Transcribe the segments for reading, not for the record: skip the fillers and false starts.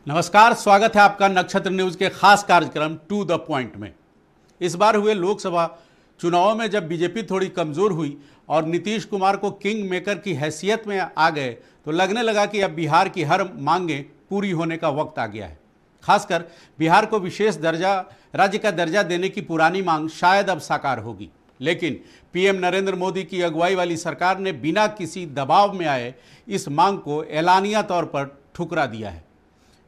नमस्कार, स्वागत है आपका नक्षत्र न्यूज के खास कार्यक्रम टू द पॉइंट में। इस बार हुए लोकसभा चुनावों में जब बीजेपी थोड़ी कमजोर हुई और नीतीश कुमार को किंग मेकर की हैसियत में आ गए तो लगने लगा कि अब बिहार की हर मांगें पूरी होने का वक्त आ गया है। खासकर बिहार को विशेष दर्जा, राज्य का दर्जा देने की पुरानी मांग शायद अब साकार होगी, लेकिन पीएम नरेंद्र मोदी की अगुवाई वाली सरकार ने बिना किसी दबाव में आए इस मांग को एलानिया तौर पर ठुकरा दिया है।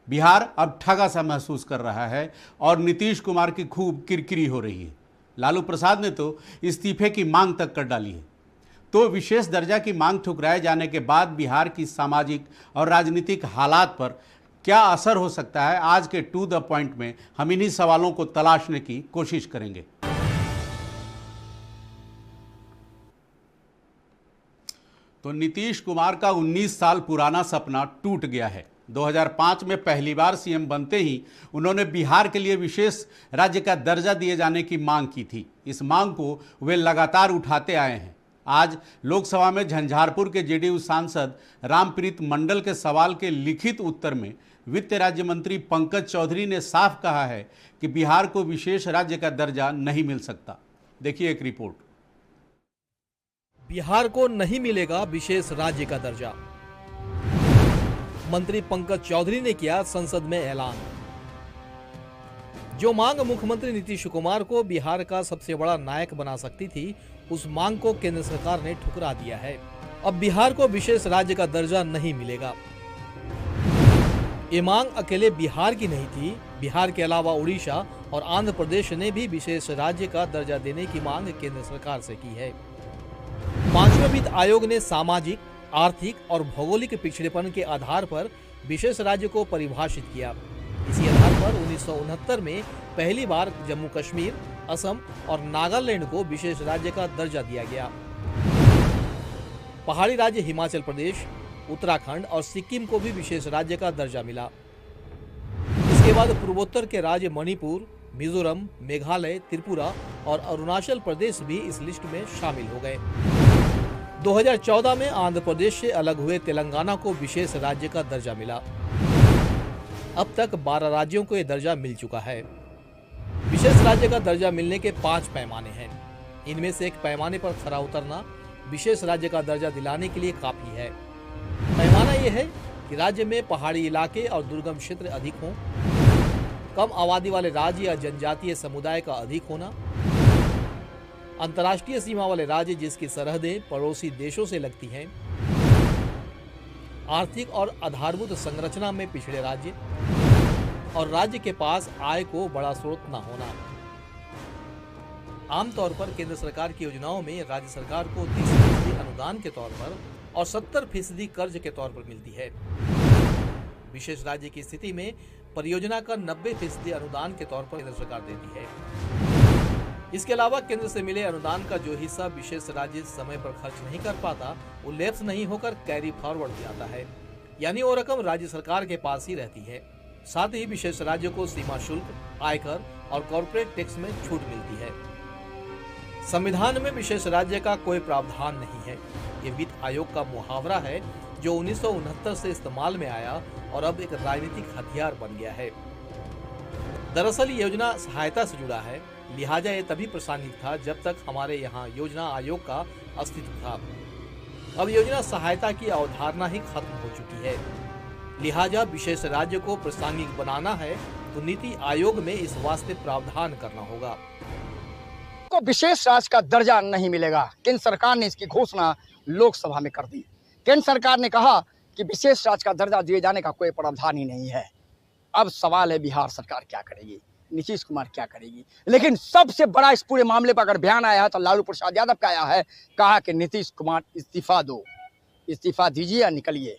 बिहार अब ठगा सा महसूस कर रहा है और नीतीश कुमार की खूब किरकिरी हो रही है। लालू प्रसाद ने तो इस्तीफे की मांग तक कर डाली है। तो विशेष दर्जा की मांग ठुकराए जाने के बाद बिहार की सामाजिक और राजनीतिक हालात पर क्या असर हो सकता है, आज के टू द पॉइंट में हम इन्हीं सवालों को तलाशने की कोशिश करेंगे। तो नीतीश कुमार का 19 साल पुराना सपना टूट गया है। 2005 में पहली बार सीएम बनते ही उन्होंने बिहार के लिए विशेष राज्य का दर्जा दिए जाने की मांग की थी। इस मांग को वे लगातार उठाते आए हैं। आज लोकसभा में झंझारपुर के जेडीयू सांसद रामप्रीत मंडल के सवाल के लिखित उत्तर में वित्त राज्य मंत्री पंकज चौधरी ने साफ कहा है कि बिहार को विशेष राज्य का दर्जा नहीं मिल सकता। देखिए एक रिपोर्ट। बिहार को नहीं मिलेगा विशेष राज्य का दर्जा, मंत्री पंकज चौधरी ने किया संसद में ऐलान। जो मांग मुख्यमंत्री नीतीश कुमार को बिहार का सबसे बड़ा नायक बना सकती थी, उस मांग को केंद्र सरकार ने ठुकरा दिया है। अब बिहार को विशेष राज्य का दर्जा नहीं मिलेगा। ये मांग अकेले बिहार की नहीं थी। बिहार के अलावा उड़ीसा और आंध्र प्रदेश ने भी विशेष राज्य का दर्जा देने की मांग केंद्र सरकार से की है। पांचवें वित्त आयोग ने सामाजिक, आर्थिक और भौगोलिक पिछड़ेपन के आधार पर विशेष राज्य को परिभाषित किया। इसी आधार पर 1969 में पहली बार जम्मू कश्मीर, असम और नागालैंड को विशेष राज्य का दर्जा दिया गया। पहाड़ी राज्य हिमाचल प्रदेश, उत्तराखंड और सिक्किम को भी विशेष राज्य का दर्जा मिला। इसके बाद पूर्वोत्तर के राज्य मणिपुर, मिजोरम, मेघालय, त्रिपुरा और अरुणाचल प्रदेश भी इस लिस्ट में शामिल हो गए। 2014 में आंध्र प्रदेश से अलग हुए तेलंगाना को विशेष राज्य का दर्जा मिला। अब तक 12 राज्यों को यह दर्जा मिल चुका है। विशेष राज्य का दर्जा मिलने के 5 पैमाने हैं। इनमें से एक पैमाने पर खरा उतरना विशेष राज्य का दर्जा दिलाने के लिए काफी है। पैमाना यह है कि राज्य में पहाड़ी इलाके और दुर्गम क्षेत्र अधिक हों, कम आबादी वाले राज्य या जनजातीय समुदाय का अधिक होना, अंतर्राष्ट्रीय सीमा वाले राज्य जिसकी सरहदें पड़ोसी देशों से लगती हैं, आर्थिक और आधारभूत संरचना में पिछड़े राज्य और राज्य के पास आय को बड़ा स्रोत न होना। आमतौर पर केंद्र सरकार की योजनाओं में राज्य सरकार को 30% अनुदान के तौर पर और 70% कर्ज के तौर पर मिलती है। विशेष राज्य की स्थिति में परियोजना का 90% अनुदान के तौर पर केंद्र सरकार देती है। इसके अलावा केंद्र से मिले अनुदान का जो हिस्सा विशेष राज्य समय पर खर्च नहीं कर पाता, वो लैप्स नहीं होकर कैरी फॉरवर्ड जाता है, यानी वो रकम राज्य सरकार के पास ही रहती है। साथ ही विशेष राज्य को सीमा शुल्क, आयकर और कॉर्पोरेट टैक्स में छूट मिलती है। संविधान में विशेष राज्य का कोई प्रावधान नहीं है। ये वित्त आयोग का मुहावरा है जो 1969 से इस्तेमाल में आया और अब एक राजनीतिक हथियार बन गया है। दरअसल ये योजना सहायता से जुड़ा है, लिहाजा ये तभी प्रासंगिक था जब तक हमारे यहाँ योजना आयोग का अस्तित्व था। अब योजना सहायता की अवधारणा ही खत्म हो चुकी है, लिहाजा विशेष राज्य को प्रासंगिक बनाना है तो नीति आयोग में इस वास्ते प्रावधान करना होगा। को विशेष राज्य का दर्जा नहीं मिलेगा। केंद्र सरकार ने इसकी घोषणा लोकसभा में कर दी। केंद्र सरकार ने कहा कि विशेष राज्य का दर्जा दिए जाने का कोई प्रावधान ही नहीं है। अब सवाल है बिहार सरकार क्या करेगी, नीतीश कुमार क्या करेगी। लेकिन सबसे बड़ा इस पूरे मामले पर अगर बयान आया है तो लालू प्रसाद यादव का आया है, कहा कि नीतीश कुमार इस्तीफा दो, इस्तीफा दीजिए या निकलिए,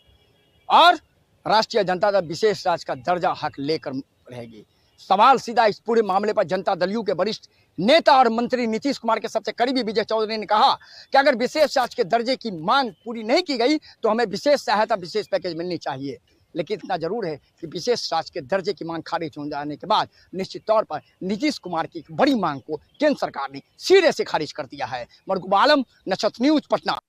और राष्ट्रीय जनता दल विशेष राज्य का दर्जा हक लेकर रहेगी। सवाल सीधा इस पूरे मामले पर जनता दल के वरिष्ठ नेता और मंत्री नीतीश कुमार के सबसे करीबी विजय चौधरी ने कहा कि अगर विशेष राज्य के दर्जे की मांग पूरी नहीं की गई तो हमें विशेष सहायता, विशेष पैकेज मिलनी चाहिए। लेकिन इतना जरूर है कि विशेष राज्य के दर्जे की मांग खारिज हो जाने के बाद निश्चित तौर पर नीतीश कुमार की एक बड़ी मांग को केंद्र सरकार ने सिरे से खारिज कर दिया है। मरगूब आलम, नक्षत्र न्यूज, पटना।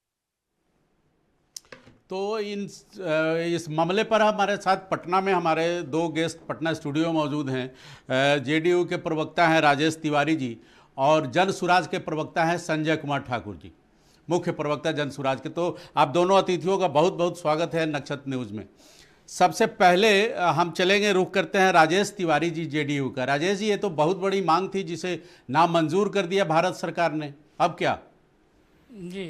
तो इस मामले पर हमारे साथ पटना में हमारे दो गेस्ट पटना स्टूडियो मौजूद हैं। जेडीयू के प्रवक्ता हैं राजेश तिवारी जी और जन सुराज के प्रवक्ता हैं संजय कुमार ठाकुर जी, मुख्य प्रवक्ता जन सुराज के। तो आप दोनों अतिथियों का बहुत बहुत स्वागत है नक्षत्र न्यूज़ में। सबसे पहले हम चलेंगे, रुख करते हैं राजेश तिवारी जी जेडीयू का। राजेश जी, ये तो बहुत बड़ी मांग थी जिसे नामंजूर कर दिया भारत सरकार ने, अब क्या? जी,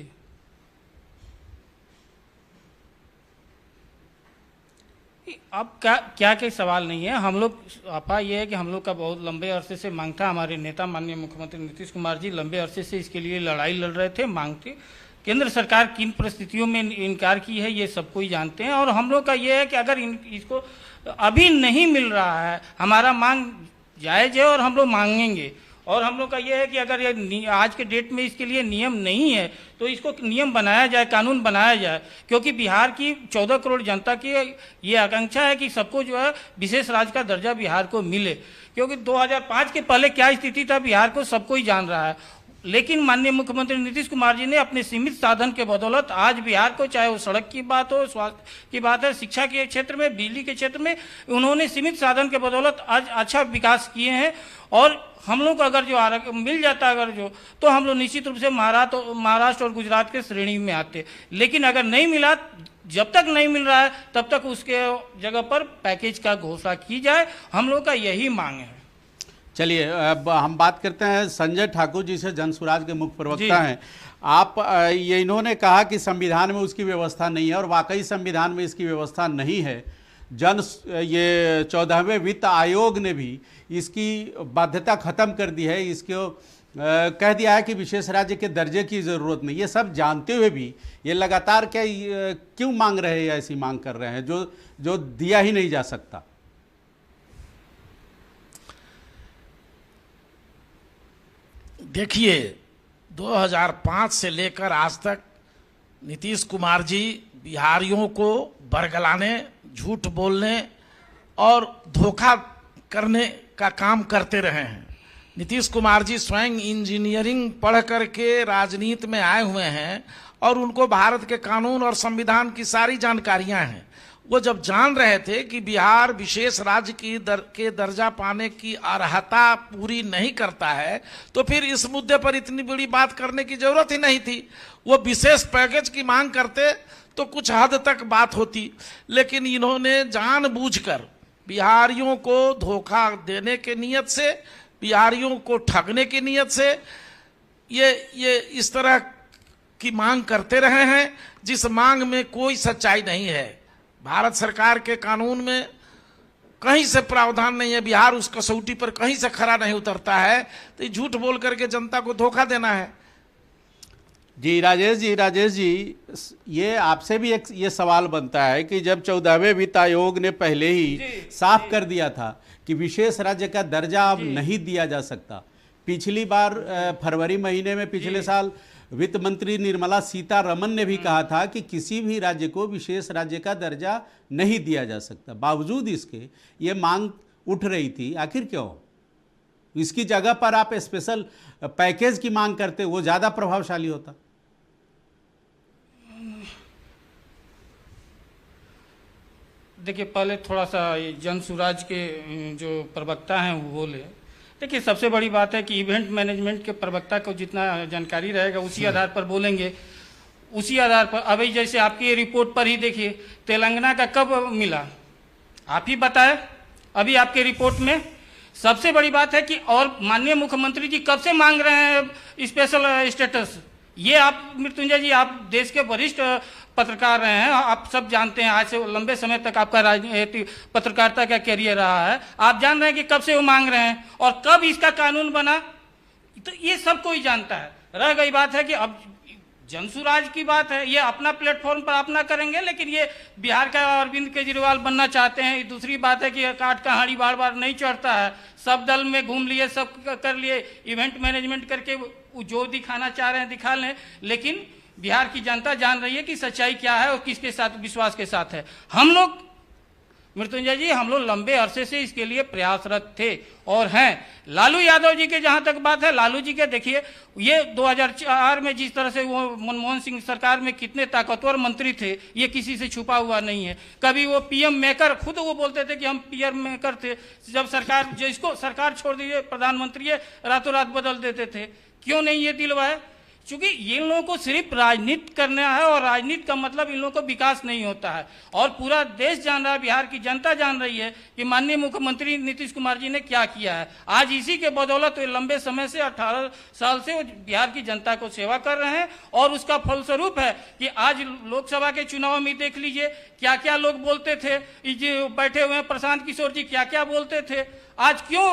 अब क्या के सवाल नहीं है। हम लोग आपा ये है कि हम लोग का बहुत लंबे अरसे से मांग था। हमारे नेता माननीय मुख्यमंत्री नीतीश कुमार जी लंबे अरसे से इसके लिए लड़ाई लड़ रहे थे, मांग थी। केंद्र सरकार किन परिस्थितियों में इनकार की है ये सबको ही जानते हैं। और हम लोग का ये है कि अगर इसको अभी नहीं मिल रहा है, हमारा मांग जायज़ है और हम लोग मांगेंगे। और हम लोग का ये है कि अगर ये आज के डेट में इसके लिए नियम नहीं है तो इसको नियम बनाया जाए, कानून बनाया जाए, क्योंकि बिहार की 14 करोड़ जनता की ये आकांक्षा है कि सबको जो है विशेष राज्य का दर्जा बिहार को मिले। क्योंकि 2005 के पहले क्या स्थिति था बिहार को सबको ही जान रहा है। लेकिन माननीय मुख्यमंत्री नीतीश कुमार जी ने अपने सीमित साधन के बदौलत आज बिहार को, चाहे वो सड़क की बात हो, स्वास्थ्य की बात है, शिक्षा के क्षेत्र में, बिजली के क्षेत्र में, उन्होंने सीमित साधन के बदौलत आज अच्छा विकास किए हैं। और हम लोग को अगर जो मिल जाता अगर जो, तो हम लोग निश्चित रूप से महाराष्ट्र और गुजरात के श्रेणी में आते। लेकिन अगर नहीं मिला, जब तक नहीं मिल रहा है तब तक उसके जगह पर पैकेज का घोषणा की जाए, हम लोग का यही मांग है। चलिए, अब हम बात करते हैं संजय ठाकुर जी से, जन सुराज के मुख्य प्रवक्ता हैं आप। ये इन्होंने कहा कि संविधान में उसकी व्यवस्था नहीं है और वाकई संविधान में इसकी व्यवस्था नहीं है। ये 14वें वित्त आयोग ने भी इसकी बाध्यता खत्म कर दी है, इसको कह दिया है कि विशेष राज्य के दर्जे की ज़रूरत नहीं। ये सब जानते हुए भी ये लगातार क्यों मांग रहे हैं, ऐसी मांग कर रहे हैं जो दिया ही नहीं जा सकता? देखिए, 2005 से लेकर आज तक नीतीश कुमार जी बिहारियों को बरगलाने, झूठ बोलने और धोखा करने का काम करते रहे हैं। नीतीश कुमार जी स्वयं इंजीनियरिंग पढ़ करके राजनीति में आए हुए हैं और उनको भारत के कानून और संविधान की सारी जानकारियां हैं। वो जब जान रहे थे कि बिहार विशेष राज्य के दर्जा पाने की अर्हता पूरी नहीं करता है, तो फिर इस मुद्दे पर इतनी बड़ी बात करने की जरूरत ही नहीं थी। वो विशेष पैकेज की मांग करते तो कुछ हद तक बात होती, लेकिन इन्होंने जानबूझकर बिहारियों को धोखा देने के नियत से, बिहारियों को ठगने की नियत से ये इस तरह की मांग करते रहे हैं, जिस मांग में कोई सच्चाई नहीं है। भारत सरकार के कानून में कहीं से प्रावधान नहीं है, बिहार उस कसौटी पर कहीं से खरा नहीं उतरता है, तो झूठ बोल करके जनता को धोखा देना है। जी राजेश जी, ये आपसे भी एक ये सवाल बनता है कि जब 14वें वित्त आयोग ने पहले ही साफ कर दिया था कि विशेष राज्य का दर्जा अब नहीं दिया जा सकता। पिछली बार फरवरी महीने में पिछले साल वित्त मंत्री निर्मला सीतारमन ने भी कहा था कि किसी भी राज्य को विशेष राज्य का दर्जा नहीं दिया जा सकता। बावजूद इसके ये मांग उठ रही थी, आखिर क्यों? इसकी जगह पर आप स्पेशल पैकेज की मांग करते, वो ज़्यादा प्रभावशाली होता। देखिए, पहले थोड़ा सा जन सुराज के जो प्रवक्ता हैं वो बोले। देखिए, सबसे बड़ी बात है कि इवेंट मैनेजमेंट के प्रवक्ता को जितना जानकारी रहेगा उसी आधार पर बोलेंगे, उसी आधार पर। अभी जैसे आपकी ये रिपोर्ट पर ही देखिए, तेलंगाना का कब मिला आप ही बताए। अभी आपके रिपोर्ट में सबसे बड़ी बात है कि और माननीय मुख्यमंत्री जी कब से मांग रहे हैं स्पेशल स्टेटस। ये आप मृत्युंजय जी, आप देश के वरिष्ठ पत्रकार रहे हैं, आप सब जानते हैं, आज से लंबे समय तक आपका राजनीतिक पत्रकारिता का करियर रहा है। आप जान रहे हैं कि कब से वो मांग रहे हैं और कब इसका कानून बना, तो ये सब कोई जानता है। रह गई बात है कि अब जनसुराज की बात है, ये अपना प्लेटफॉर्म पर अपना करेंगे, लेकिन ये बिहार का अरविंद केजरीवाल बनना चाहते हैं। दूसरी बात है कि काट का हाड़ी बार बार नहीं चढ़ता है, सब दल में घूम लिए, सब कर लिए, इवेंट मैनेजमेंट करके जो दिखाना चाह रहे हैं दिखा लें। लेकिन बिहार की जनता जान रही है कि सच्चाई क्या है और किसके साथ विश्वास के साथ है। हम लोग मृत्युंजय जी, हम लोग लंबे अरसे से इसके लिए प्रयासरत थे और हैं। लालू यादव जी के जहां तक बात है, लालू जी के देखिए, ये 2004 में जिस तरह से वो मनमोहन सिंह सरकार में कितने ताकतवर मंत्री थे, ये किसी से छुपा हुआ नहीं है। कभी वो पीएम मेकर, खुद वो बोलते थे कि हम पीएम मेकर थे। जब सरकार, जिसको सरकार छोड़ दीजिए, प्रधानमंत्री रातों रात बदल देते थे। क्यों नहीं ये दिलवाए? क्योंकि इन लोगों को सिर्फ राजनीति करना है, और राजनीति का मतलब इन लोगों को विकास नहीं होता है। और पूरा देश जान रहा है, बिहार की जनता जान रही है कि माननीय मुख्यमंत्री नीतीश कुमार जी ने क्या किया है। आज इसी के बदौलत वे लंबे समय से 18 साल से वो बिहार की जनता को सेवा कर रहे हैं, और उसका फलस्वरूप है कि आज लोकसभा के चुनाव में देख लीजिए क्या क्या लोग बोलते थे। जो बैठे हुए हैं प्रशांत किशोर जी, क्या क्या बोलते थे। आज क्यों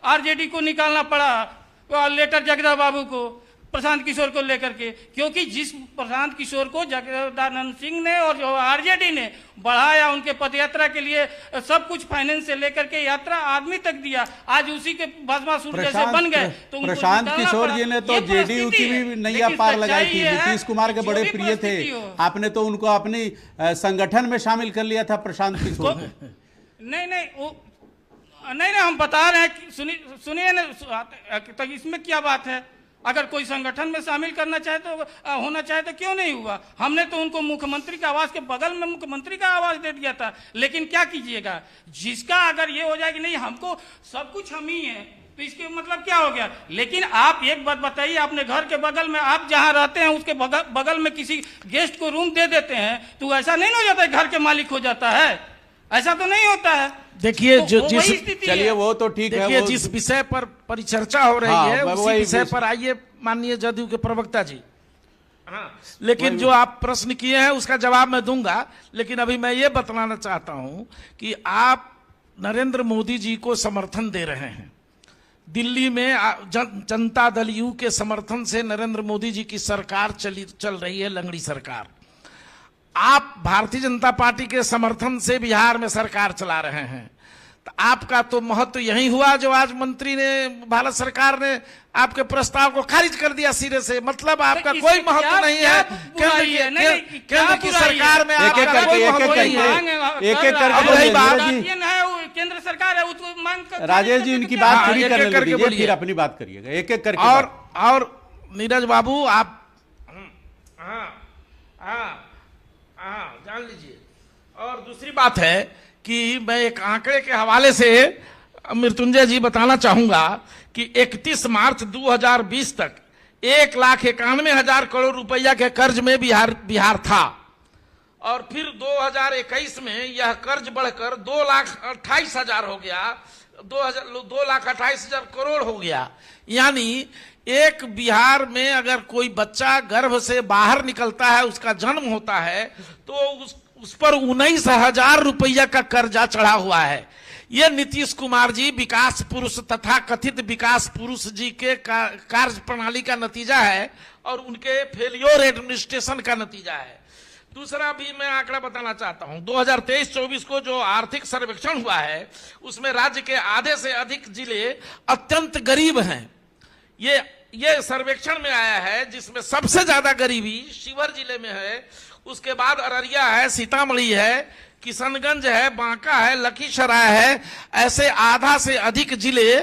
आरजेडी को निकालना पड़ा लेटर जगदानंद बाबू को, प्रशांत किशोर को लेकर के? क्योंकि जिस प्रशांत किशोर को जगदानंद सिंह ने और जो आरजेडी ने बढ़ाया, उनके पदयात्रा के लिए सब कुछ फाइनेंस से लेकर के यात्रा आदमी तक दिया, आज उसी के भस्मासुर जैसे बन गए। तो प्रशांत किशोर जी ने तो जेडीयू की भी नैया पार लगाई थी, नीतीश कुमार के बड़े प्रिय थे। आपने तो उनको अपनी संगठन में शामिल कर लिया था प्रशांत किशोर को। नहीं, हम बता रहे हैं, सुनिए ना, तो इसमें क्या बात है? अगर कोई संगठन में शामिल करना चाहे तो होना चाहे तो क्यों नहीं हुआ? हमने तो उनको मुख्यमंत्री के आवास के बगल में मुख्यमंत्री का आवास दे दिया था। लेकिन क्या कीजिएगा, जिसका अगर ये हो जाए कि नहीं हमको सब कुछ हम ही हैं, तो इसके मतलब क्या हो गया? लेकिन आप एक बात बताइए, अपने घर के बगल में, आप जहां रहते हैं उसके बगल में किसी गेस्ट को रूम दे देते हैं, तो ऐसा नहीं हो जाता है घर के मालिक हो जाता है? ऐसा तो नहीं होता है। देखिए चलिए वो तो ठीक है, देखिए जिस विषय पर परिचर्चा हो रही है उसी विषय पर आइए माननीय जदयू के प्रवक्ता जी। हाँ, लेकिन जो आप प्रश्न किए हैं उसका जवाब मैं दूंगा, लेकिन अभी मैं ये बतलाना चाहता हूं कि आप नरेंद्र मोदी जी को समर्थन दे रहे हैं। दिल्ली में जनता दल यू के समर्थन से नरेंद्र मोदी जी की सरकार चल रही है, लंगड़ी सरकार। आप भारतीय जनता पार्टी के समर्थन से बिहार में सरकार चला रहे हैं, तो आपका तो महत्व यही हुआ जो आज मंत्री ने, भारत सरकार ने आपके प्रस्ताव को खारिज कर दिया सिरे से। मतलब आपका कोई महत्व नहीं है केंद्र की सरकार में। एक एक करके केंद्र सरकार है, उसको मांग राजेश जी उनकी बात पूरी करने दीजिए, फिर अपनी बात करिएगा एक एक करके। और नीरज बाबू आप जान लीजिए। और दूसरी बात है कि मैं एक आंकड़े के हवाले से मृत्युंजय जी बताना चाहूंगा कि 31 मार्च 2020 तक 1,91,000 करोड़ रुपया के कर्ज में बिहार था, और फिर 2021 में यह कर्ज बढ़कर 2,28,000 हो गया, 2,28,000 करोड़ हो गया। यानी एक बिहार में अगर कोई बच्चा गर्भ से बाहर निकलता है, उसका जन्म होता है, तो उस पर 19,000 रुपया का कर्जा चढ़ा हुआ है। यह नीतीश कुमार जी विकास पुरुष तथा कथित विकास पुरुष जी के कार्य प्रणाली का नतीजा है और उनके फेलियर एडमिनिस्ट्रेशन का नतीजा है। दूसरा भी मैं आंकड़ा बताना चाहता हूं, 2023-24 को जो आर्थिक सर्वेक्षण हुआ है उसमें राज्य के आधे से अधिक जिले अत्यंत गरीब हैं। ये सर्वेक्षण में आया है, जिसमें सबसे ज्यादा गरीबी शिवहर जिले में है, उसके बाद अररिया है, सीतामढ़ी है, किशनगंज है, बांका है, लखीसराय है। ऐसे आधा से अधिक जिले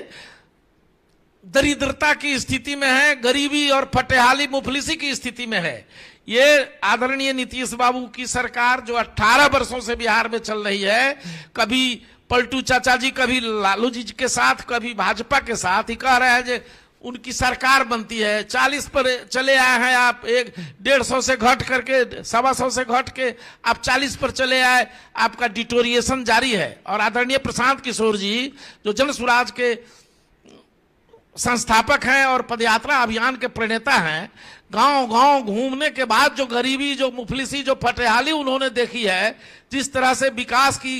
दरिद्रता की स्थिति में है, गरीबी और फटेहाली मुफलिसी की स्थिति में है। ये आदरणीय नीतीश बाबू की सरकार जो 18 वर्षों से बिहार में चल रही है, कभी पलटू चाचा जी, कभी लालू जी के साथ, कभी भाजपा के साथ, ही कह रहे हैं जो उनकी सरकार बनती है। 40 पर चले आए हैं आप, 150 से घट करके 125 से घट के आप 40 पर चले आए, आपका डिटोरिएशन जारी है। और आदरणीय प्रशांत किशोर जी जो जन स्वराज के संस्थापक हैं और पदयात्रा अभियान के प्रणेता हैं, गांव गांव घूमने के बाद जो गरीबी, जो मुफलिसी, जो फटेहाली उन्होंने देखी है, जिस तरह से विकास की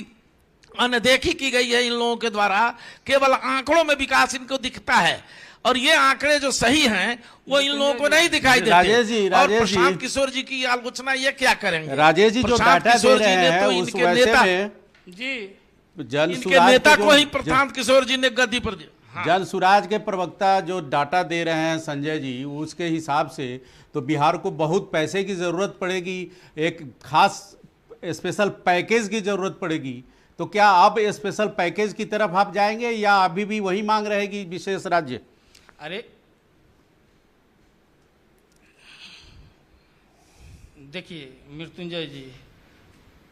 अनदेखी की गई है इन लोगों के द्वारा, केवल आंकड़ों में विकास इनको दिखता है, और ये आंकड़े जो सही हैं वो इन लोगों को नहीं दिखाई देते। राजेश जी, और प्रशांत किशोर जी की आलोचना ये क्या करेंगे? राजेश जी जो डाटा दे रहे हैं तो उस इनके वैसे नेता में जी, इनके नेता को ही प्रशांत किशोर जी ने गद्दी पर दिया। हाँ। जन सुराज के प्रवक्ता जो डाटा दे रहे हैं संजय जी, उसके हिसाब से तो बिहार को बहुत पैसे की जरूरत पड़ेगी, एक खास स्पेशल पैकेज की जरूरत पड़ेगी, तो क्या अब स्पेशल पैकेज की तरफ आप जाएंगे या अभी भी वही मांग रहेगी विशेष राज्य? अरे देखिए मृत्युंजय जी,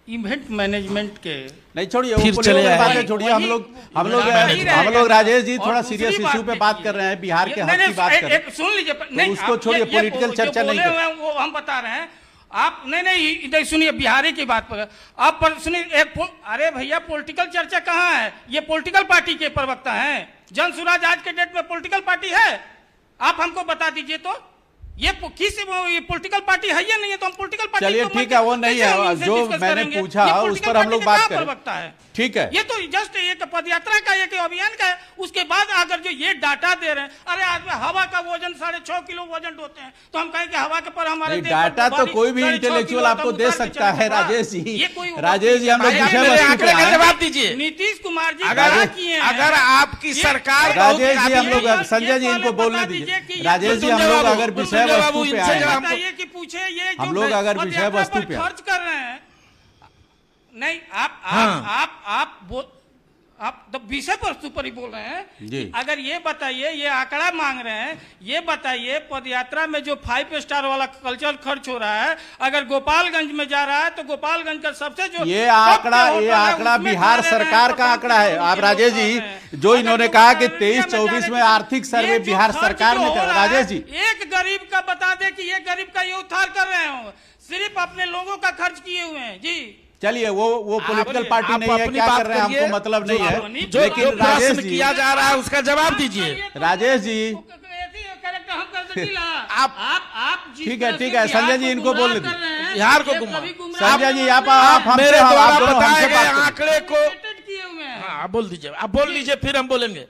इवेंट मैनेजमेंट के नहीं छोड़िए, फिर वो चले बातें आएंगे। छोड़िए। हम लोग राजेश जी थोड़ा सीरियस इशू पे बात कर रहे हैं, बिहार के हक की बात कर रहे हैं। सुन लीजिए, तो उसको छोड़िए, पॉलिटिकल चर्चा नहीं कर। वो हम बता रहे हैं। आप नहीं इधर सुनिए, बिहारी की बात पर आप पर सुनिए अरे भैया, पॉलिटिकल चर्चा कहाँ है? ये पॉलिटिकल पार्टी के प्रवक्ता हैं। जन सुराज आज के डेट में पॉलिटिकल पार्टी है? आप हमको बता दीजिए तो, ये पॉलिटिकल पार्टी है या नहीं है? तो हम पॉलिटिकल पार्टी, चलिए ठीक है, वो नहीं है जो मैंने पूछा उस पर हम लोग बात करें। ठीक है, ये तो जस्ट एक पदयात्रा का एक अभियान का है। उसके बाद अगर जो ये डाटा दे रहे हैं, अरे आज में हवा का वजन 6.5 किलो वजन होते हैं, तो हम कहें कि हवा के पर हमारे डाटा तो कोई भी इंटेलेक्चुअल आपको दे सकता है। राजेश जी, राजेश जी, हम लोग जवाब दीजिए। नीतीश कुमार जी अगर आपकी सरकार, राजेश जी हम लोग, संजय जी इनको बोलने दीजिए। राजेश जी, हम लोग अगर विषय वस्तु पे आए, कि पूछे ये हम लोग अगर विषय वस्तु पे खर्च कर रहे हैं, नहीं आप तो विषय वस्तु पर ही बोल रहे हैं जी। अगर ये बताइए, ये आंकड़ा मांग रहे हैं, ये बताइए पदयात्रा में जो 5 स्टार वाला कल्चर खर्च हो रहा है, अगर गोपालगंज में जा रहा है तो गोपालगंज का सबसे जो ये आंकड़ा बिहार सरकार का आंकड़ा है। आप राजेश जी, जो इन्होंने कहा कि 23-24 में आर्थिक सर्वे बिहार सरकार ने करा, राजेश जी एक गरीब का बता दे कि ये गरीब का ये उद्धार कर रहे हो, सिर्फ अपने लोगों का खर्च किए हुए हैं जी। चलिए, वो पॉलिटिकल पार्टी नहीं है, क्या कर रहे हैं हमको मतलब नहीं है, लेकिन राजेश जी किया जा रहा है उसका जवाब दीजिए। राजेश जी आप ठीक है, संजय जी इनको बोलने दीजिए। बिहार को संजय जी, आप मेरे द्वारा बताए गए आंकड़े को बोल दीजिए, आप बोल लीजिए, फिर हम बोलेंगे।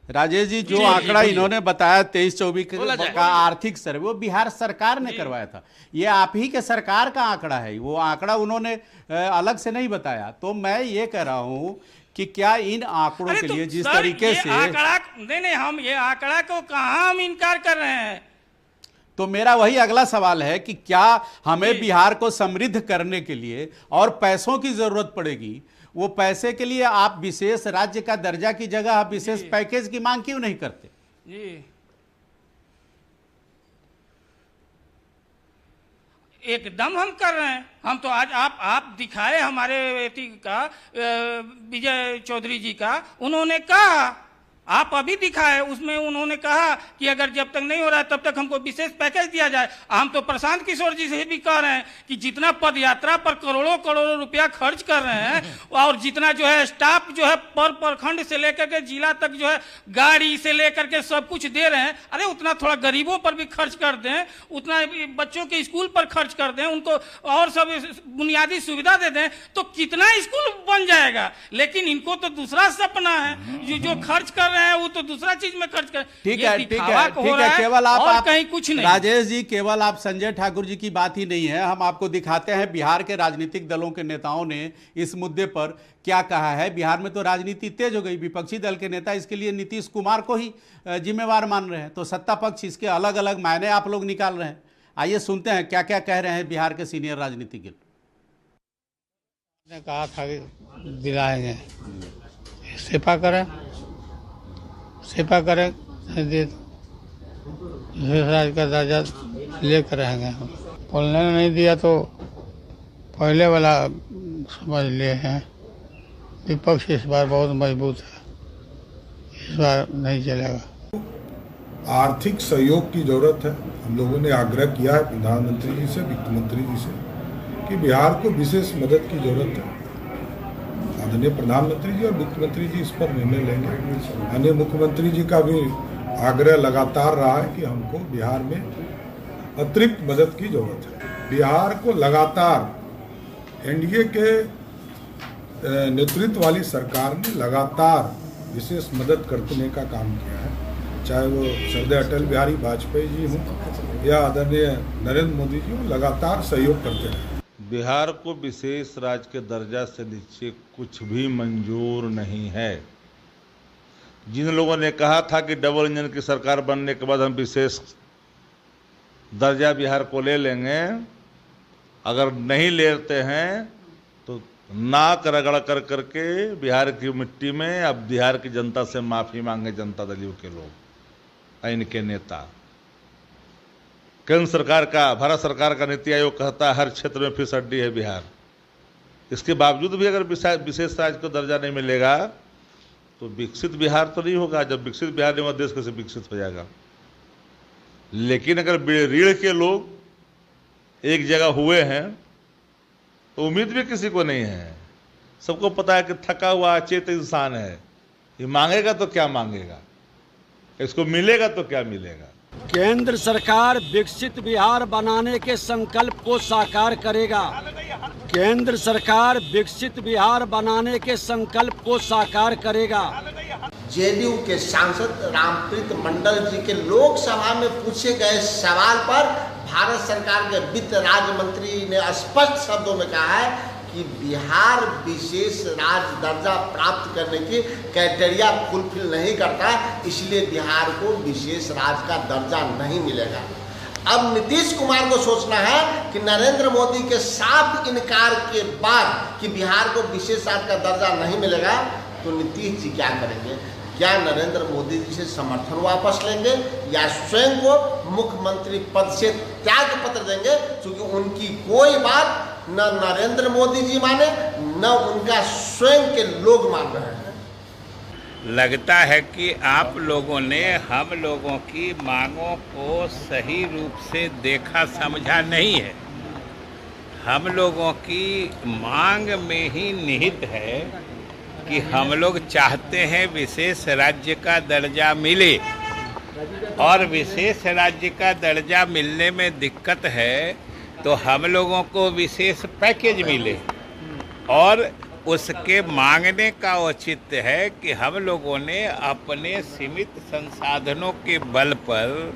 राजेश जी जो आंकड़ा इन्होंने बताया 23-24 का आर्थिक सर्वे, वो बिहार सरकार ने करवाया था। ये आप ही के सरकार का आंकड़ा है, वो आंकड़ा उन्होंने अलग से नहीं बताया। तो मैं ये कह रहा हूं कि क्या इन आंकड़ों के लिए जिस तरीके से नहीं, हम ये आंकड़ा को कहां हम इनकार कर रहे हैं? तो मेरा वही अगला सवाल है कि क्या हमें बिहार को समृद्ध करने के लिए और पैसों की जरूरत पड़ेगी, वो पैसे के लिए आप विशेष राज्य का दर्जा की जगह आप विशेष पैकेज की मांग क्यों नहीं करते? जी एकदम हम कर रहे हैं। हम तो आज आप दिखाए हमारे बेटी का विजय चौधरी जी का, उन्होंने कहा, आप अभी दिखाए, उसमें उन्होंने कहा कि अगर जब तक नहीं हो रहा है तब तक हमको विशेष पैकेज दिया जाए। हम तो प्रशांत किशोर जी से भी कह रहे हैं कि जितना पदयात्रा पर करोड़ों रुपया खर्च कर रहे हैं, और जितना जो है स्टाफ जो है पर प्रखंड से लेकर के जिला तक जो है गाड़ी से लेकर के सब कुछ दे रहे हैं, अरे उतना थोड़ा गरीबों पर भी खर्च कर दें, उतना बच्चों के स्कूल पर खर्च कर दें, उनको और सब बुनियादी सुविधा दे दें, तो कितना स्कूल बन जाएगा। लेकिन इनको तो दूसरा सपना है, जो खर्च कर रहे हैं वो तो दूसरा चीज में खर्च कर। ठीक है, केवल आप कहीं कुछ नहीं। राजेश जी, केवल आप संजय ठाकुर जी की बात ही नहीं है, हम आपको दिखाते हैं बिहार के राजनीतिक दलों के नेताओं ने इस मुद्दे पर क्या कहा है। बिहार में तो राजनीति तेज हो गई, विपक्षी दल के नेता इसके लिए नीतीश कुमार को ही जिम्मेवार मान रहे हैं, तो सत्ता पक्ष इसके अलग अलग मायने आप लोग निकाल रहे हैं। आइए सुनते हैं क्या क्या कह रहे हैं बिहार के सीनियर राजनीतिज्ञ। कहा था कि दिलाएंगे, सेपा करें राज्य का दर्जा लेकर रहेंगे हम। बोलने नहीं दिया तो पहले वाला समझ लिए हैं। विपक्ष इस बार बहुत मजबूत है, इस बार नहीं चलेगा। आर्थिक सहयोग की जरूरत है। हम लोगों ने आग्रह किया है प्रधानमंत्री जी से, वित्त मंत्री जी से कि बिहार को विशेष मदद की जरूरत है। आदरणीय प्रधानमंत्री जी और वित्त मंत्री जी इस पर निर्णय लेंगे। माननीय मुख्यमंत्री जी का भी आग्रह लगातार रहा है कि हमको बिहार में अतिरिक्त मदद की जरूरत है। बिहार को लगातार एनडीए के नेतृत्व वाली सरकार ने लगातार विशेष मदद करने का काम किया है, चाहे वो श्रद्धेय अटल बिहारी वाजपेयी जी हों या आदरणीय नरेंद्र मोदी जी हों, लगातार सहयोग करते रहे। बिहार को विशेष राज्य के दर्जा से नीचे कुछ भी मंजूर नहीं है। जिन लोगों ने कहा था कि डबल इंजन की सरकार बनने के बाद हम विशेष दर्जा बिहार को ले लेंगे, अगर नहीं लेते हैं तो नाक रगड़ कर करके बिहार की मिट्टी में अब बिहार की जनता से माफी मांगे जनता दल के लोग, इनके नेता। केंद्र सरकार का, भारत सरकार का नीति आयोग कहता है हर क्षेत्र में फिसड्डी है बिहार। इसके बावजूद भी अगर विशेष राज्य को दर्जा नहीं मिलेगा तो विकसित बिहार तो नहीं होगा। जब विकसित बिहार नहीं होगा देश कैसे विकसित हो जाएगा। लेकिन अगर रीढ़ के लोग एक जगह हुए हैं तो उम्मीद भी किसी को नहीं है। सबको पता है कि थका हुआ अचेत इंसान है, ये मांगेगा तो क्या मांगेगा, इसको मिलेगा तो क्या मिलेगा। केंद्र सरकार विकसित बिहार बनाने के संकल्प को साकार करेगा। केंद्र सरकार विकसित बिहार बनाने के संकल्प को साकार करेगा। जेडीयू के सांसद रामप्रीत मंडल जी के लोकसभा में पूछे गए सवाल पर भारत सरकार के वित्त राज्य मंत्री ने स्पष्ट शब्दों में कहा है कि बिहार विशेष राज्य दर्जा प्राप्त करने की क्राइटेरिया फुलफिल नहीं करता, इसलिए बिहार को विशेष राज्य का दर्जा नहीं मिलेगा। अब नीतीश कुमार को सोचना है कि नरेंद्र मोदी के साफ इनकार के बाद कि बिहार को विशेष राज्य का दर्जा नहीं मिलेगा तो नीतीश जी क्या करेंगे। क्या नरेंद्र मोदी जी से समर्थन वापस लेंगे या स्वयं को मुख्यमंत्री पद से त्याग पत्र देंगे, क्योंकि उनकी कोई बात न नरेंद्र मोदी जी माने न उनका स्वयं के लोग मान रहे हैं। लगता है कि आप लोगों ने हम लोगों की मांगों को सही रूप से देखा समझा नहीं है। हम लोगों की मांग में ही निहित है कि हम लोग चाहते हैं विशेष राज्य का दर्जा मिले, और विशेष राज्य का दर्जा मिलने में दिक्कत है तो हम लोगों को विशेष पैकेज मिले, और उसके मांगने का औचित्य है कि हम लोगों ने अपने सीमित संसाधनों के बल पर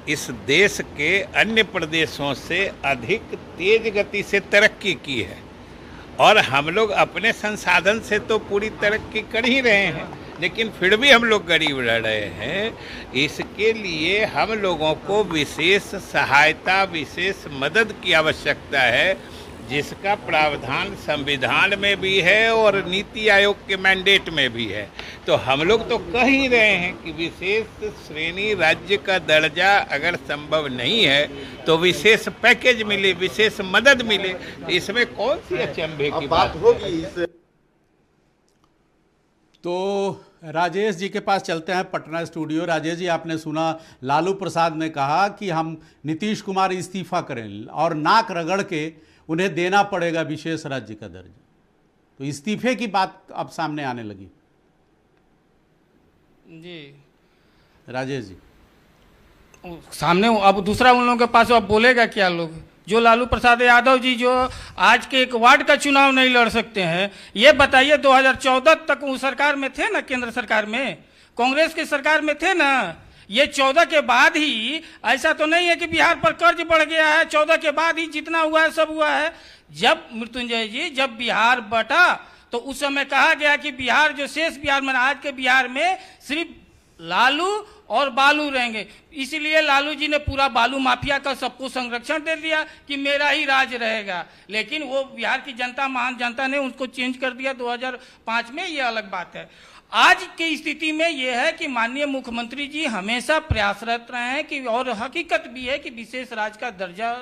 इस देश के अन्य प्रदेशों से अधिक तेज गति से तरक्की की है, और हम लोग अपने संसाधन से तो पूरी तरक्की कर ही रहे हैं, लेकिन फिर भी हम लोग गरीब रह रहे हैं। इसके लिए हम लोगों को विशेष सहायता, विशेष मदद की आवश्यकता है, जिसका प्रावधान संविधान में भी है और नीति आयोग के मैंडेट में भी है। तो हम लोग तो कह ही रहे हैं कि विशेष श्रेणी राज्य का दर्जा अगर संभव नहीं है तो विशेष पैकेज मिले, विशेष मदद मिले। इसमें कौन सी अचंभे की बात होगी। तो राजेश जी के पास चलते हैं पटना स्टूडियो। राजेश जी, आपने सुना लालू प्रसाद ने कहा कि हम नीतीश कुमार इस्तीफा करें और नाक रगड़ के उन्हें देना पड़ेगा विशेष राज्य का दर्जा। तो इस्तीफे की बात अब सामने आने लगी। जी राजेश जी, सामने अब दूसरा उन लोगों के पास अब बोलेगा क्या लोग, जो लालू प्रसाद यादव जी जो आज के एक वार्ड का चुनाव नहीं लड़ सकते हैं। ये बताइए 2014 तक वो सरकार में थे ना, केंद्र सरकार में, कांग्रेस की सरकार में थे ना। ये 14 के बाद ही, ऐसा तो नहीं है कि बिहार पर कर्ज बढ़ गया है, 14 के बाद ही जितना हुआ है सब हुआ है। जब मृत्युंजय जी, जब बिहार बटा तो उस समय कहा गया कि बिहार जो शेष बिहार में, आज के बिहार में सिर्फ लालू और बालू रहेंगे, इसलिए लालू जी ने पूरा बालू माफिया का सबको संरक्षण दे दिया कि मेरा ही राज रहेगा। लेकिन वो बिहार की जनता, महान जनता ने उसको चेंज कर दिया 2005 में, ये अलग बात है। आज की स्थिति में यह है कि माननीय मुख्यमंत्री जी हमेशा प्रयासरत रहे हैं कि, और हकीकत भी है कि विशेष राज्य का दर्जा